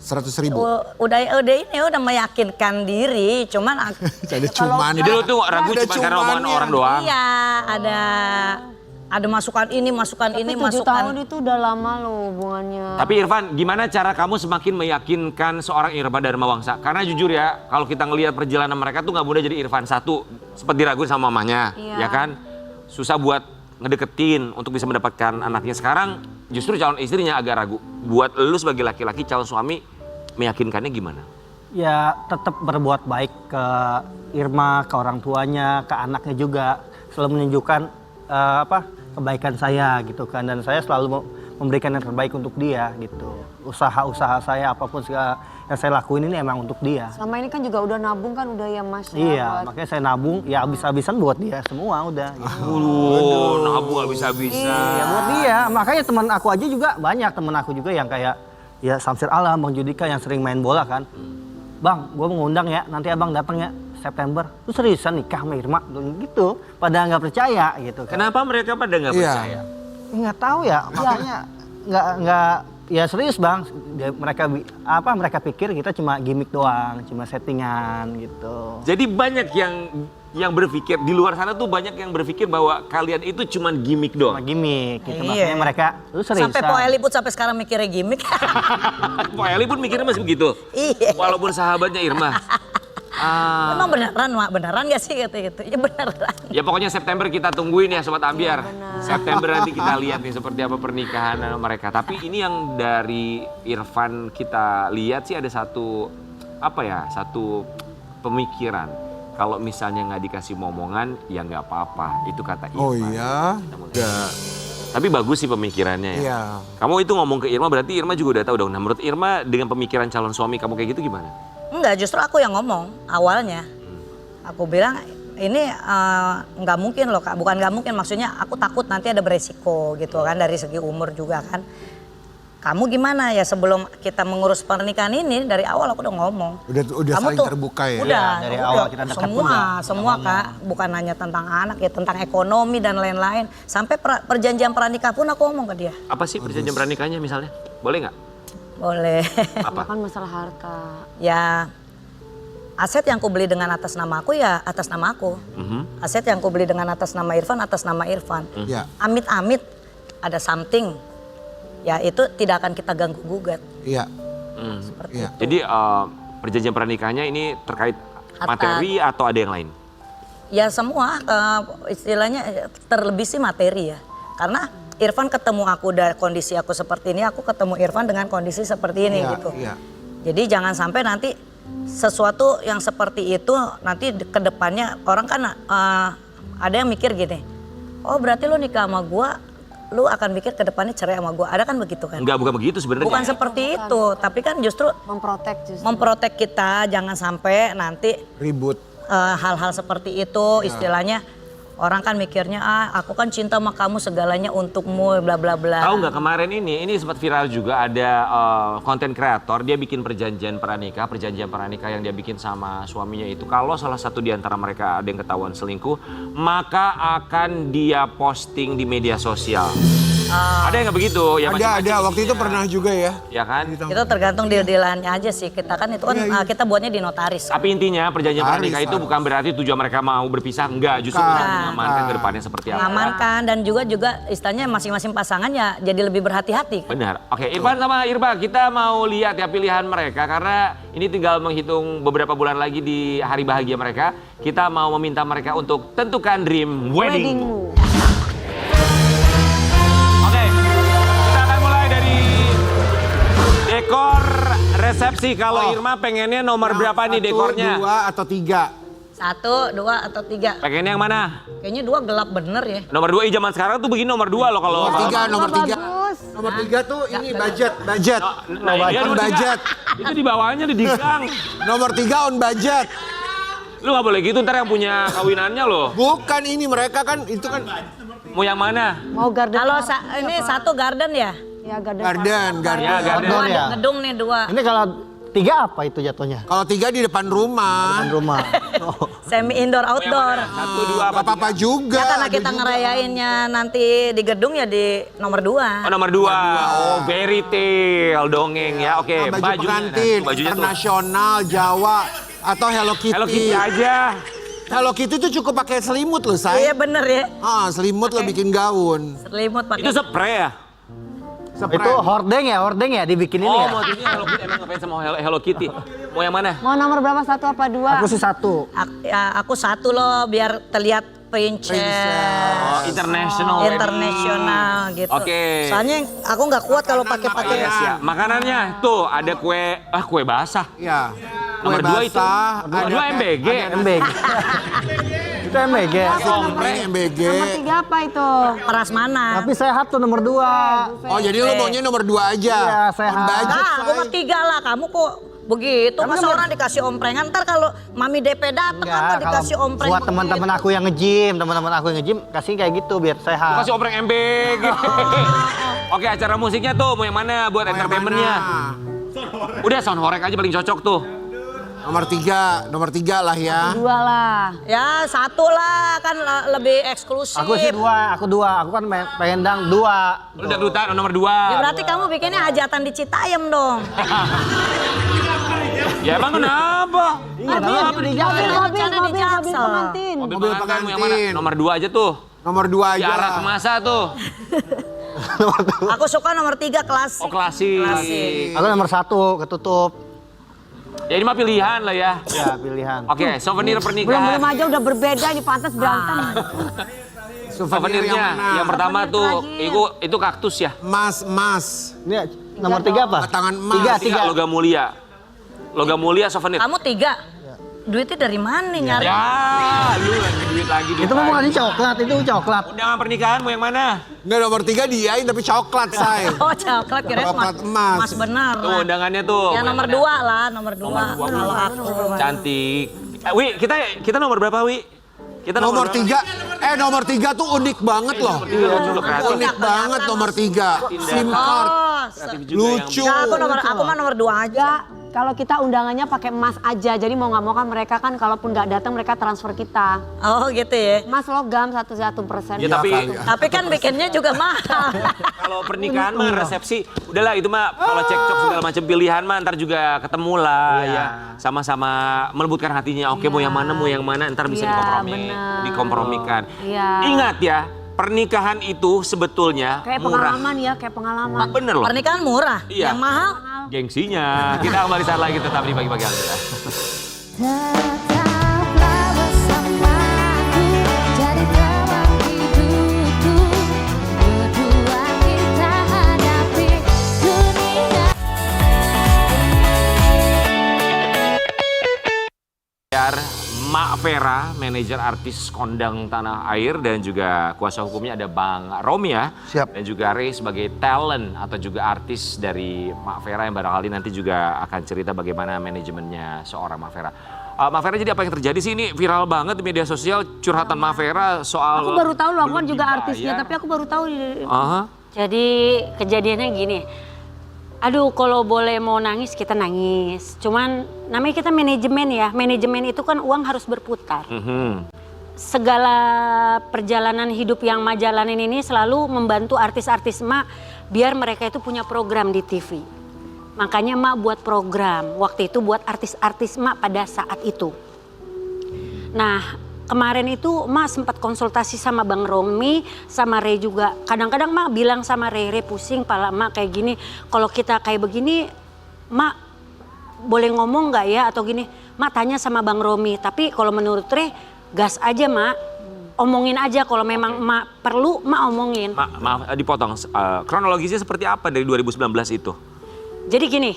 100.000? udah meyakinkan diri, cuman Jadi cuman. Jadi lu tuh ragu Ada cuma karena omongan cumannya. orang doang. iya ada masukan ini, Tapi 7 masukan. tahun itu udah lama loh hubungannya. Tapi Irfan, gimana cara kamu semakin meyakinkan seorang Irma Darmawangsa? Karena jujur ya, kalau kita ngelihat perjalanan mereka tuh nggak mudah jadi Irfan. Satu, sempat diraguin sama mamanya, ya kan? Susah buat ngedeketin untuk bisa mendapatkan anaknya. Sekarang justru calon istrinya agak ragu. Buat lu sebagai laki-laki, calon suami, meyakinkannya gimana? Ya tetap berbuat baik ke Irma, ke orang tuanya, ke anaknya juga. Selalu menunjukkan kebaikan saya gitu kan. Dan saya selalu memberikan yang terbaik untuk dia gitu. Usaha-usaha saya apapun yang saya lakuin ini emang untuk dia. Selama ini kan juga udah nabung kan udah ya Mas. Iya, makanya saya nabung ya habis-habisan buat dia semua udah. Gitu. Nabung habis-habisan. Ya buat dia, makanya teman aku aja juga banyak teman aku juga yang kayak ya Samsir Alam, Bang Judika yang sering main bola kan. Bang, gue mengundang ya, nanti abang datang ya September. Lu seriusan nikah sama Irma? Gitu, pada nggak percaya gitu kan. Kenapa mereka pada nggak Iya. percaya? Nggak tahu ya, makanya nggak ya serius Bang. Mereka pikir kita cuma gimmick doang, cuma settingan gitu. Jadi banyak yang berpikir di luar sana tuh banyak yang berpikir bahwa kalian itu cuma gimmick Cuma doang. gimmick gitu, Iya. makanya mereka lu seriusan. Sampai Po Eli pun sampai sekarang mikirnya gimmick. Pak Eli pun mikirnya masih begitu. Iya. Walaupun sahabatnya Irma. Emang beneran, Mak? Beneran gak sih gitu? Ya beneran. Ya pokoknya September kita tungguin ya Sobat Ambiar. September nanti kita lihat nih seperti apa pernikahan mereka. Tapi ini yang dari Irfan kita lihat sih ada satu pemikiran. Kalau misalnya nggak dikasih momongan ya nggak apa-apa. Itu kata Irfan. Oh iya? Udah. Tapi bagus sih pemikirannya ya. Iya. Kamu itu ngomong ke Irma berarti Irma juga udah tahu dong. Nah menurut Irma dengan pemikiran calon suami kamu kayak gitu gimana? Enggak, justru aku yang ngomong awalnya. Aku bilang ini nggak mungkin loh Kak, bukan nggak mungkin, maksudnya aku takut nanti ada beresiko gitu kan dari segi umur juga kan. Kamu gimana ya sebelum kita mengurus pernikahan ini dari awal aku udah ngomong. Udah Kamu saling terbuka ya? Udah, Iya, dari awal kita dekat pun semua Kak, bukan hanya tentang anak ya, tentang ekonomi dan lain-lain. Sampai perjanjian pernikah pun aku ngomong ke dia. Apa sih perjanjian pernikahnya misalnya? Boleh nggak? Boleh. Apa? Kan masalah harta. Ya aset yang ku beli dengan atas nama aku ya atas nama aku. Aset yang ku beli dengan atas nama Irfan atas nama Irfan. Iya. Amit-amit ada something, ya itu tidak akan kita ganggu gugat. Iya. Seperti Iya. itu. Jadi perjanjian pernikahannya ini terkait Harta. materi atau ada yang lain? Ya semua istilahnya terlebih sih materi ya. Karena Irfan ketemu aku dan kondisi aku seperti ini, aku ketemu Irfan dengan kondisi seperti ini Iya, gitu. iya. Jadi jangan sampai nanti sesuatu yang seperti itu nanti ke depannya orang kan ada yang mikir gini, oh berarti lu nikah sama gua, lu akan mikir ke depannya cerai sama gua. Ada kan begitu kan? Enggak, bukan begitu sebenarnya. Bukan seperti itu, tapi kan justru memprotek kita jangan sampai nanti Ribut. hal-hal seperti itu istilahnya. Orang kan mikirnya aku kan cinta sama kamu segalanya untukmu bla bla bla. Tahu nggak kemarin ini sempat viral juga ada konten kreator dia bikin perjanjian pranikah yang dia bikin sama suaminya itu kalau salah satu di antara mereka ada yang ketahuan selingkuh maka akan dia posting di media sosial. Ada yang nggak begitu? Ya Ada. Waktu itu pernah juga ya. Ya kan? Itu tergantung deal-dealannya aja sih. Kita kan itu kan kita buatnya di notaris. Tapi intinya perjanjian Harus, pernikah itu harus. bukan berarti tujuan mereka mau berpisah. Enggak, justru Bukan. untuk mengamankan ke depannya seperti apa. Mengamankan dan juga istilahnya masing-masing pasangan ya jadi lebih berhati-hati. Benar. Oke, Irfan sama Irba, kita mau lihat ya pilihan mereka karena ini tinggal menghitung beberapa bulan lagi di hari bahagia mereka. Kita mau meminta mereka untuk tentukan dream wedding. Oke, kita akan mulai dari dekor resepsi. Kalau Irma pengennya nomor berapa nih dekornya? 1, 2, atau 3? 1, 2, atau 3. Pengennya yang mana? Kayaknya 2 gelap bener ya. Nomor 2, zaman sekarang tuh begini nomor 2 loh kalau. Nomor 3. Bagus. Nomor 3 tuh ini budget. Nah, iya, nomor budget. 3. Itu di bawahnya di gang. Nomor 3 on budget. Lu gak boleh gitu, ntar yang punya kawinannya loh. Bukan ini, mereka kan itu kan Mau yang mana? Mau garden. Kalau party ini apa? 1 garden ya? Ya garden. garden. Ya, garden. 2 ya. gedung nih 2. Ini kalau 3 apa itu jatuhnya? Kalau 3 di depan rumah. Depan rumah. Oh. Semi indoor outdoor. 1, 2, Gak apa-apa juga. Ya karena ada kita juga. ngerayainnya nanti di gedung ya di nomor 2. Oh, nomor 2. Oh, fairy tale dongeng ya. Oke, Baju bajunya. pengantin, Bajunya tuh. internasional, Jawa, atau Hello Kitty. Hello Kitty aja. Hello Kitty tuh cukup pakai selimut loh, Iya say. bener ya. Selimut lo bikin gaun. Selimut pakai. Itu spray ya? Itu hordeng ya dibikin ini Oh, ya. motifnya Hello Kitty. Emang ngapain sama Hello Kitty? Mau yang mana? Mau nomor berapa? 1 apa 2? Aku sih 1. Aku 1 loh biar terlihat princess. Oh, international. Internasional gitu. Oke. Soalnya aku nggak kuat kalau Yes, pakai ya. Makanannya tuh ada kue basah. Ya. Nomor 2 itu. Nomor 2 MBG. MBG. Itu MBG. Sompreng, MBG. Nomor 3 apa itu? prasmanan. Tapi sehat tuh nomor 2. Oh jadi lo maunya nomor 2 aja. Iya, sehat. On budget, Ah, aku say. mah 3 lah. Kamu kok begitu? Masa orang dikasih omprengan, ntar kalau mami DP datang apa dikasih ompreng buat teman-teman aku yang nge-gym, kasih kayak gitu biar sehat. Kasih opreng MBG. Oke, acara musiknya tuh mau yang mana buat Mau yang entertainmentnya? mana? Udah sound horek aja paling cocok tuh. Nomor 3 lah ya. 2 lah. Ya 1 lah, kan lebih eksklusif. Aku sih 2, aku kan pengen dang 2. Lu udah duta nomor 2. Ya berarti kamu bikinnya hajatan di Citayam dong. Ya emang kenapa? Iya, kenapa di jalan? Mobil di Jaksel. pengantin. Mobil Mobil pengantin mau yang mana? pengantin. Nomor 2 aja tuh. Nomor 2 Di aja. arah ke masa tuh. Aku suka nomor 3 klasik. Oh, klasik. Aku nomor 1 ketutup. Ya ini mah pilihan lah ya. Ya, pilihan. Oke, souvenir Belum pernikahan. aja udah berbeda di pantas berantem. Souvenirnya yang pertama Souvenir tuh terakhir. itu kaktus ya. Emas. Ini nomor 3 apa? Batangan emas. 3 logam mulia. Logam mulia souvenir. Kamu 3. Duitnya dari mana nyari? Ya, lu lagi duit lagi. Itu mah bukan coklat, itu coklat. Undangan pernikahan mau yang mana? Enggak, nomor 3 diain tapi coklat, say. Oh coklat kira Coklat emas. Mas benar Tuh lah. undangannya tuh. Ya mau yang nomor mana? 2 lah, nomor 2. Kalau aku. Cantik. Wi, kita nomor berapa, Wi? Kita Nomor berapa? 3. Nomor 3 tuh unik banget loh. Tiga lucu loh, kreatif. Unik banget nomor 3. SIM card. Oh, Kreatif juga Lucu. nah, aku mah nomor 2 aja. Kalau kita undangannya pakai emas aja, jadi mau nggak mau kan mereka kan kalaupun nggak datang mereka transfer kita. Oh gitu ya. Emas logam 1%. Ya, tapi Tapi kan bikinnya juga mahal. kalau pernikahan mah resepsi, udahlah itu mah kalau cekcok segala macam pilihan mah ntar juga ketemu lah ya. Sama-sama melembutkan hatinya. Oke, mau yang mana, ntar bisa Iya, bener. dikompromikan. Iya. Ingat ya, pernikahan itu sebetulnya Kayak murah. pengalaman ya, kayak pengalaman. Bener loh. Pernikahan murah. Iya. Yang mahal. Gengsinya. Kita kembali saat lagi tetap di pagi-pagi Alhamdulillah. Tetaplah bersamaku, jadi teman hidupku. Berdua kita hadapi dunia. Mak Vera, manajer artis kondang tanah air dan juga kuasa hukumnya ada Bang Romi ya. Siap. Dan juga Ray sebagai talent atau juga artis dari Mak Vera yang barangkali nanti juga akan cerita bagaimana manajemennya seorang Mak Vera. Mak Vera, jadi apa yang terjadi sih, ini viral banget di media sosial curhatan Mak Vera soal Aku baru tahu loh, aku kan belum juga dibayar. artisnya, tapi aku baru tahu. Aha. Jadi kejadiannya gini, aduh kalau boleh mau nangis kita nangis. Cuman namanya kita manajemen ya, manajemen itu kan uang harus berputar. Mhm. segala perjalanan hidup yang Ma jalanin ini selalu membantu artis-artis Ma biar mereka itu punya program di TV. Makanya Ma buat program, waktu itu buat artis-artis Ma pada saat itu. Nah, kemarin itu Ma sempat konsultasi sama Bang Romi, sama Ray juga. Kadang-kadang Ma bilang sama Ray, pusing pala Ma kayak gini. Kalau kita kayak begini, Ma boleh ngomong nggak ya atau gini? Ma tanya sama Bang Romi, tapi kalau menurut Ray, gas aja Ma. Omongin aja kalau memang Ma perlu, Ma omongin. Maaf dipotong, kronologisnya seperti apa dari 2019 itu? Jadi gini,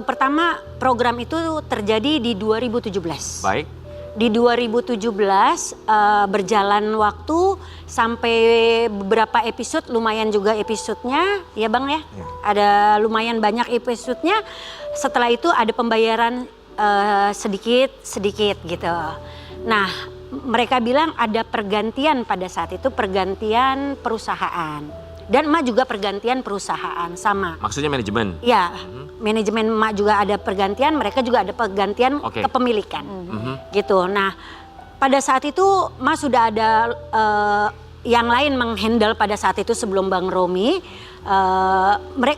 pertama program itu terjadi di 2017. Baik. Di 2017 berjalan waktu sampai beberapa episode, lumayan juga episodenya, ya Bang ya. Ada lumayan banyak episodenya. Setelah itu ada pembayaran sedikit gitu. Nah, mereka bilang ada pergantian pada saat itu, pergantian perusahaan. Dan Ma juga pergantian perusahaan sama. Maksudnya manajemen? Ya, manajemen Ma juga ada pergantian, mereka juga ada pergantian kepemilikan. Gitu. Nah, pada saat itu Ma sudah ada yang lain menghandle pada saat itu sebelum Bang Romi.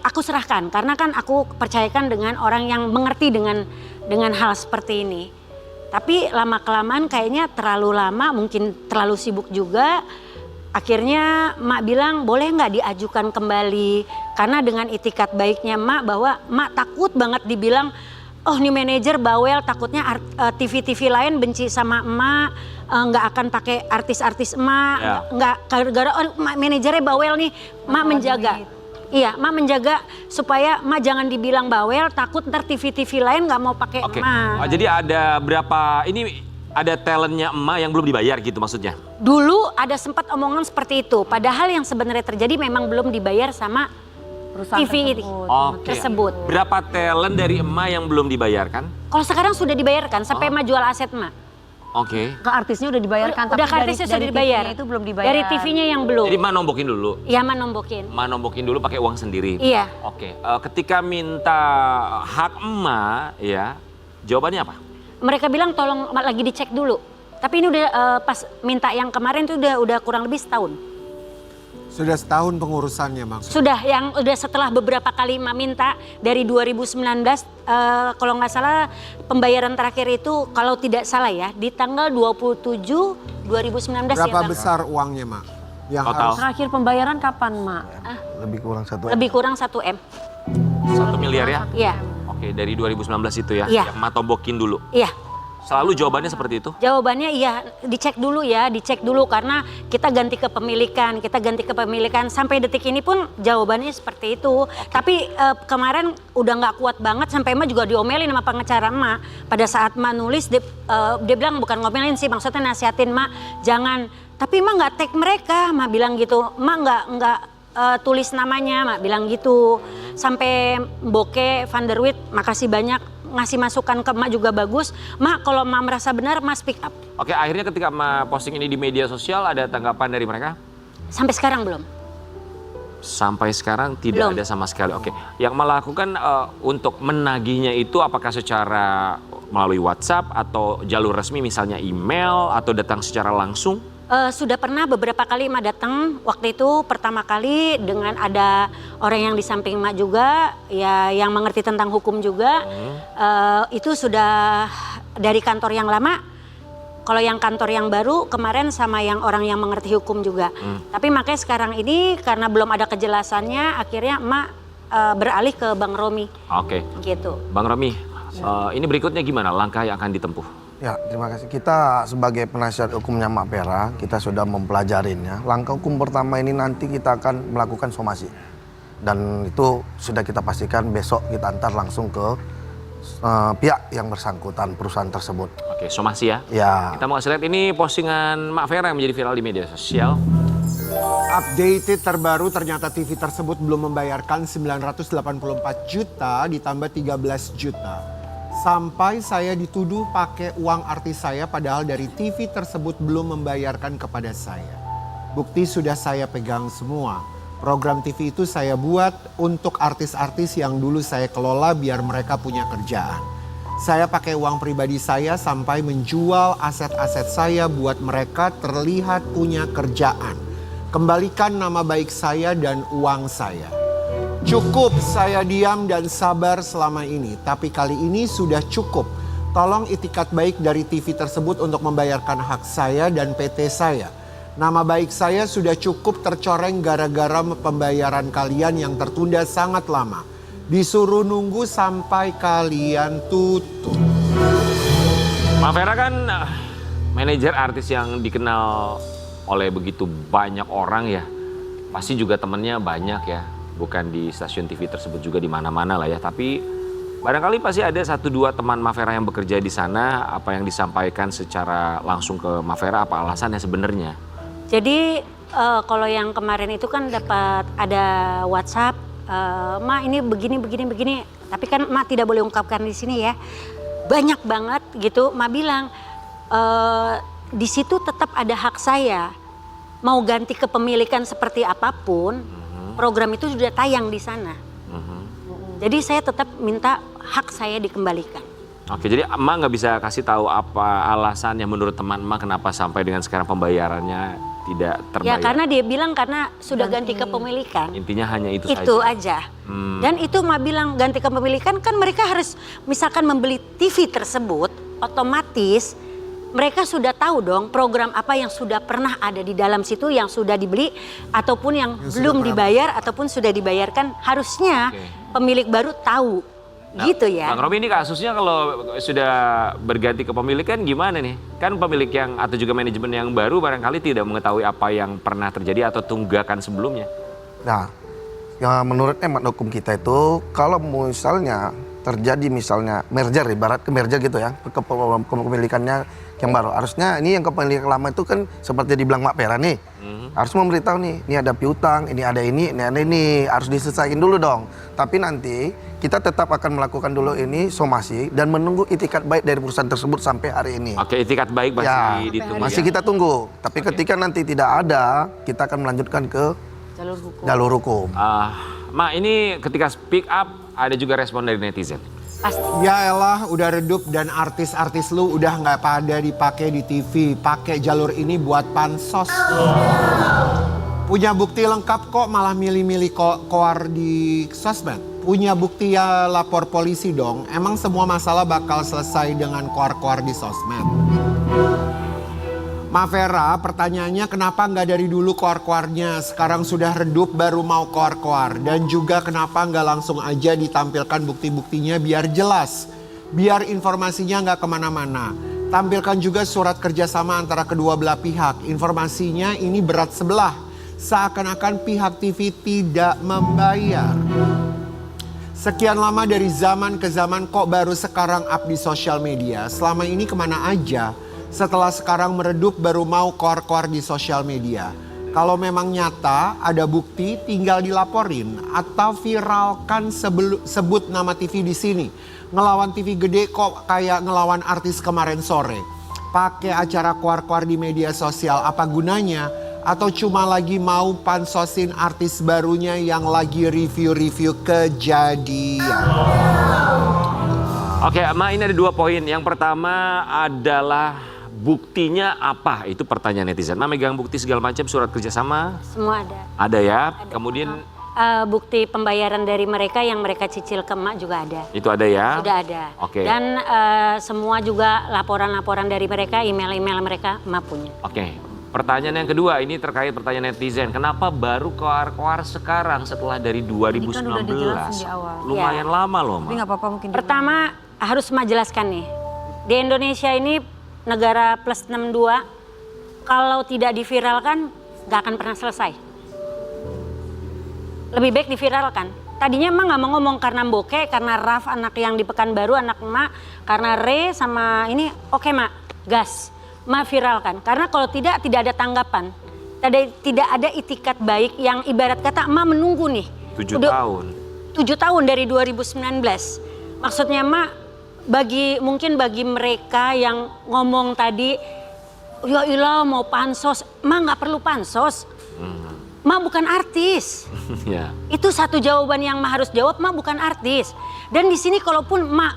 Aku serahkan karena kan aku percayakan dengan orang yang mengerti dengan hal seperti ini. Tapi lama-kelamaan kayaknya terlalu lama, mungkin terlalu sibuk juga. Akhirnya Mak bilang boleh nggak diajukan kembali. Karena dengan itikat baiknya Mak bahwa Mak takut banget dibilang, oh new manager bawel, takutnya TV-TV lain benci sama emak, nggak akan pakai artis-artis emak, nggak gara-gara manajernya bawel nih, Mak menjaga. Iya, Ma menjaga supaya Ma jangan dibilang bawel, takut ntar TV-TV lain nggak mau pakai Ma. Jadi ada berapa, ini ada talentnya emak yang belum dibayar gitu maksudnya? Dulu ada sempat omongan seperti itu, padahal yang sebenarnya terjadi memang belum dibayar sama Perusahaan TV tersebut. Berapa talent dari emak yang belum dibayarkan? Kalau sekarang sudah dibayarkan, sampai Ma jual aset Ma. Oke. Ke artisnya udah dibayarkan, Udah tapi artisnya sudah dibayar. TV-nya itu belum dibayar. Dari TV-nya yang belum. Jadi Ma nombokin dulu? Iya, Ma nombokin. Ma nombokin dulu pakai uang sendiri? Iya. Oke, ketika minta hak emak ya, jawabannya apa? Mereka bilang tolong lagi dicek dulu. Tapi ini udah pas minta yang kemarin tuh udah kurang lebih setahun. Sudah setahun pengurusannya maksudnya? Sudah, yang udah setelah beberapa kali Ma minta dari 2019, kalau nggak salah pembayaran terakhir itu kalau tidak salah ya di tanggal 27 2019 ya. Berapa besar uangnya Mak? Yang total? harus Terakhir pembayaran kapan Mak? Lebih kurang 1 M. Lebih kurang 1 M. 1 miliar ya? Iya. Oke, dari 2019 itu ya? Iya. Yang Ma tombokin dulu? Iya. Selalu jawabannya seperti itu? Jawabannya iya, dicek dulu ya, dicek dulu karena kita ganti kepemilikan, sampai detik ini pun jawabannya seperti itu. Tapi kemarin udah nggak kuat banget, sampai Ma juga diomelin sama pengacara Ma. Pada saat Ma nulis, dia bilang bukan ngomelin sih, maksudnya nasihatin Ma, jangan. Tapi Ma nggak tag mereka, Ma bilang gitu. Ma nggak tulis namanya, Ma bilang gitu. Sampai Boke Van der Wit, makasih banyak. Ngasih masukan ke Ma juga bagus. Ma kalau Ma merasa benar, Ma speak up. Oke, akhirnya ketika Ma posting ini di media sosial ada tanggapan dari mereka? Sampai sekarang belum. Sampai sekarang tidak ada sama sekali. Oke, yang Ma lakukan untuk menagihnya itu apakah secara melalui WhatsApp atau jalur resmi misalnya email atau datang secara langsung? Sudah pernah beberapa kali Ma datang, waktu itu pertama kali dengan ada orang yang di samping Ma juga, ya yang mengerti tentang hukum juga. Itu sudah dari kantor yang lama, kalau yang kantor yang baru kemarin sama yang orang yang mengerti hukum juga. Tapi makanya sekarang ini karena belum ada kejelasannya, akhirnya Ma beralih ke Bang Romi. Oke. Gitu. Bang Romi, ini berikutnya gimana langkah yang akan ditempuh? Ya, terima kasih. Kita sebagai penasihat hukumnya Mak Vera, kita sudah mempelajarinya. Langkah hukum pertama ini nanti kita akan melakukan somasi. Dan itu sudah kita pastikan besok kita antar langsung ke pihak yang bersangkutan perusahaan tersebut. Oke, somasi ya? Ya. Kita mau kasih lihat ini postingan Mak Vera yang menjadi viral di media sosial. Updated terbaru ternyata TV tersebut belum membayarkan 984 juta ditambah 13 juta. Sampai saya dituduh pakai uang artis saya padahal dari TV tersebut belum membayarkan kepada saya. Bukti sudah saya pegang semua. Program TV itu saya buat untuk artis-artis yang dulu saya kelola biar mereka punya kerjaan. Saya pakai uang pribadi saya sampai menjual aset-aset saya buat mereka terlihat punya kerjaan. Kembalikan nama baik saya dan uang saya. Cukup saya diam dan sabar selama ini, tapi kali ini sudah cukup. Tolong itikat baik dari TV tersebut untuk membayarkan hak saya dan PT saya. Nama baik saya sudah cukup tercoreng gara-gara pembayaran kalian yang tertunda sangat lama. Disuruh nunggu sampai kalian tutup. Mbak Vera kan manajer artis yang dikenal oleh begitu banyak orang ya. Pasti juga temennya banyak ya. Bukan di stasiun TV tersebut juga di mana-mana lah ya. Tapi barangkali pasti ada 1-2 teman Mbak Vera yang bekerja di sana. Apa yang disampaikan secara langsung ke Mbak Vera, apa alasannya sebenarnya? Jadi kalau yang kemarin itu kan dapat ada WhatsApp, Ma ini begini. Tapi kan Ma tidak boleh ungkapkan di sini ya. Banyak banget gitu. Ma bilang di situ tetap ada hak saya. Mau ganti kepemilikan seperti apapun, program itu sudah tayang di sana. Jadi saya tetap minta hak saya dikembalikan. Oke, jadi Emak nggak bisa kasih tahu apa alasannya menurut teman Emak kenapa sampai dengan sekarang pembayarannya tidak terbayar? Ya karena dia bilang karena sudah ganti kepemilikan. Intinya hanya itu saja? Itu aja. Dan itu Emak bilang ganti kepemilikan kan mereka harus misalkan membeli TV tersebut otomatis mereka sudah tahu dong program apa yang sudah pernah ada di dalam situ yang sudah dibeli ataupun yang belum dibayar ataupun sudah dibayarkan harusnya pemilik baru tahu. Nah, gitu ya. Bang Robi, ini kasusnya kalau sudah berganti kepemilikan gimana nih? Kan pemilik yang atau juga manajemen yang baru barangkali tidak mengetahui apa yang pernah terjadi atau tunggakan sebelumnya. Nah, yang menurut hemat hukum kita itu kalau misalnya terjadi misalnya merger, ibarat ke merger gitu ya, kepemilikannya yang baru. Harusnya ini yang kepemilikan lama itu kan seperti dibilang Mak Vera nih. Harus memberitahu nih, ini ada piutang, ini ada ini ada ini. Harus diselesaikan dulu dong. Tapi nanti kita tetap akan melakukan dulu ini somasi dan menunggu itikat baik dari perusahaan tersebut sampai hari ini. Oke, itikat baik masih ditunggu. Masih kita tunggu. Tapi ketika nanti tidak ada, kita akan melanjutkan ke jalur hukum. Mak, ini ketika speak up ada juga respon dari netizen. Pasti. Ya elah, udah redup dan artis-artis lu udah nggak pada dipakai di TV. Pakai jalur ini buat pansos. Punya bukti lengkap kok malah milih-milih koar di sosmed. Punya bukti ya lapor polisi dong. Emang semua masalah bakal selesai dengan koar-koar di sosmed. Ma Vera, pertanyaannya kenapa nggak dari dulu koar-koarnya? Sekarang sudah redup baru mau koar-koar. Dan juga kenapa nggak langsung aja ditampilkan bukti-buktinya biar jelas. Biar informasinya nggak kemana-mana. Tampilkan juga surat kerjasama antara kedua belah pihak. Informasinya ini berat sebelah. Seakan-akan pihak TV tidak membayar. Sekian lama dari zaman ke zaman kok baru sekarang up di sosial media. Selama ini kemana aja? Setelah sekarang meredup baru mau koar-koar di sosial media. Kalau memang nyata ada bukti tinggal dilaporin atau viralkan sebut nama TV di sini. Ngelawan TV gede kok kayak ngelawan artis kemarin sore. Pakai acara koar-koar di media sosial apa gunanya? Atau cuma lagi mau pansosin artis barunya yang lagi review-review kejadian? Oke, Ma, ini ada 2 poin. Yang pertama adalah buktinya apa? Itu pertanyaan netizen. Ma megang bukti segala macam, surat kerjasama? Semua ada. Ada ya. Ada. Kemudian bukti pembayaran dari mereka yang mereka cicil ke Mak juga ada. Itu ada ya? Sudah ada. Oke. Dan semua juga laporan-laporan dari mereka, email-email mereka Mak punya. Oke. Pertanyaan yang kedua, ini terkait pertanyaan netizen. Kenapa baru koar-koar sekarang setelah dari 2019? Ini kan udah dijelasin di awal. Lumayan lama loh, Ma. Tapi nggak apa-apa mungkin. Pertama harus Mak jelaskan nih. Di Indonesia ini negara plus 62, kalau tidak diviralkan nggak akan pernah selesai. Lebih baik diviralkan. Tadinya Mak nggak mau ngomong karena Mboke, karena Raf anak yang di Pekanbaru, anak Mak, karena Re sama ini, oke Mak, gas. Mak viralkan. Karena kalau tidak ada tanggapan. Tidak ada itikat baik yang ibarat kata Mak menunggu nih. 7 tahun. 7 tahun dari 2019. Maksudnya Mak, mungkin bagi mereka yang ngomong tadi, ya ilah mau pansos, Mak nggak perlu pansos. Ma bukan artis. Ya. Itu satu jawaban yang Ma harus jawab, Ma bukan artis. Dan di sini kalaupun Ma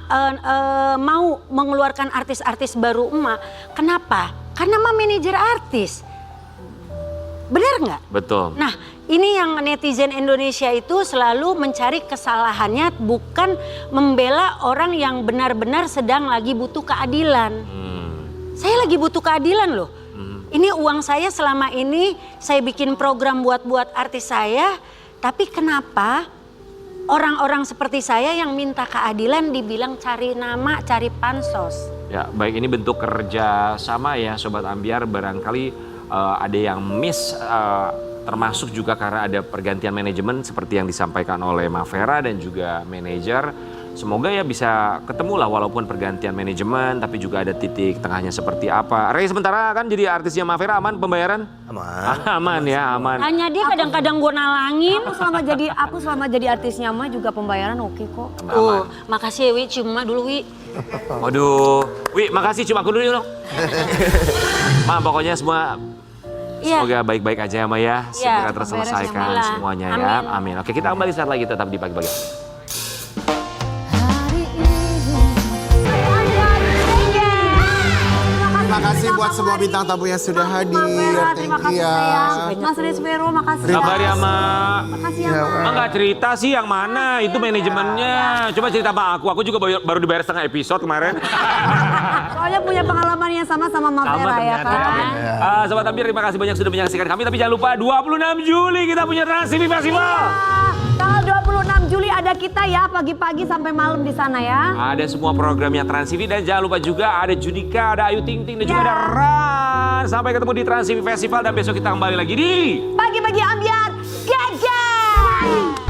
mau mengeluarkan artis-artis baru Ma, kenapa? Karena Ma manajer artis. Benar nggak? Betul. Nah, ini yang netizen Indonesia itu selalu mencari kesalahannya, bukan membela orang yang benar-benar sedang lagi butuh keadilan. Saya lagi butuh keadilan loh. Ini uang saya selama ini saya bikin program buat artis saya, tapi kenapa orang-orang seperti saya yang minta keadilan dibilang cari nama, cari pansos? Ya, baik, ini bentuk kerja sama ya Sobat Ambyar, barangkali ada yang miss, termasuk juga karena ada pergantian manajemen seperti yang disampaikan oleh Ma Vera dan juga manajer. Semoga ya bisa ketemu lah walaupun pergantian manajemen, tapi juga ada titik tengahnya seperti apa. Ray, sementara kan jadi artisnya Ma Vera, aman pembayaran? Aman. Aman ya, aman. Hanya dia kadang-kadang gue nalangin. Aku selama jadi artisnya Ma juga pembayaran oke kok. Oh, makasih ya Wi, cium Ma dulu Wi. Waduh, Wi makasih, cium aku dulu dong. Ma, pokoknya semua semoga baik-baik aja ya Ma ya. Segera terselesaikan semuanya ya. Amin. Oke, kita kembali saat lagi tetap di Pagi-Pagi. Terima kasih buat semua bintang tamu yang sudah hadir. Terima kasih sayang. Mas Rizvero, makasih. Sabar ya Ma. Makasih ya Ma. Ma nggak cerita sih yang mana, itu manajemennya. Coba cerita sama aku juga baru dibayar setengah episode kemarin. Soalnya punya pengalaman yang sama Ma Vera ya kan. Sobat Ambyar, terima kasih banyak sudah menyaksikan kami. Tapi jangan lupa 26 Juli kita punya Trans TV Festival. Tanggal 26 Juli ada kita ya, pagi-pagi sampai malam di sana ya. Ada semua programnya Trans TV dan jangan lupa juga ada Judika, ada Ayu Ting Ting dan juga ada Ran. Sampai ketemu di Trans TV Festival dan besok kita kembali lagi di Pagi-pagi Ambyar, geger!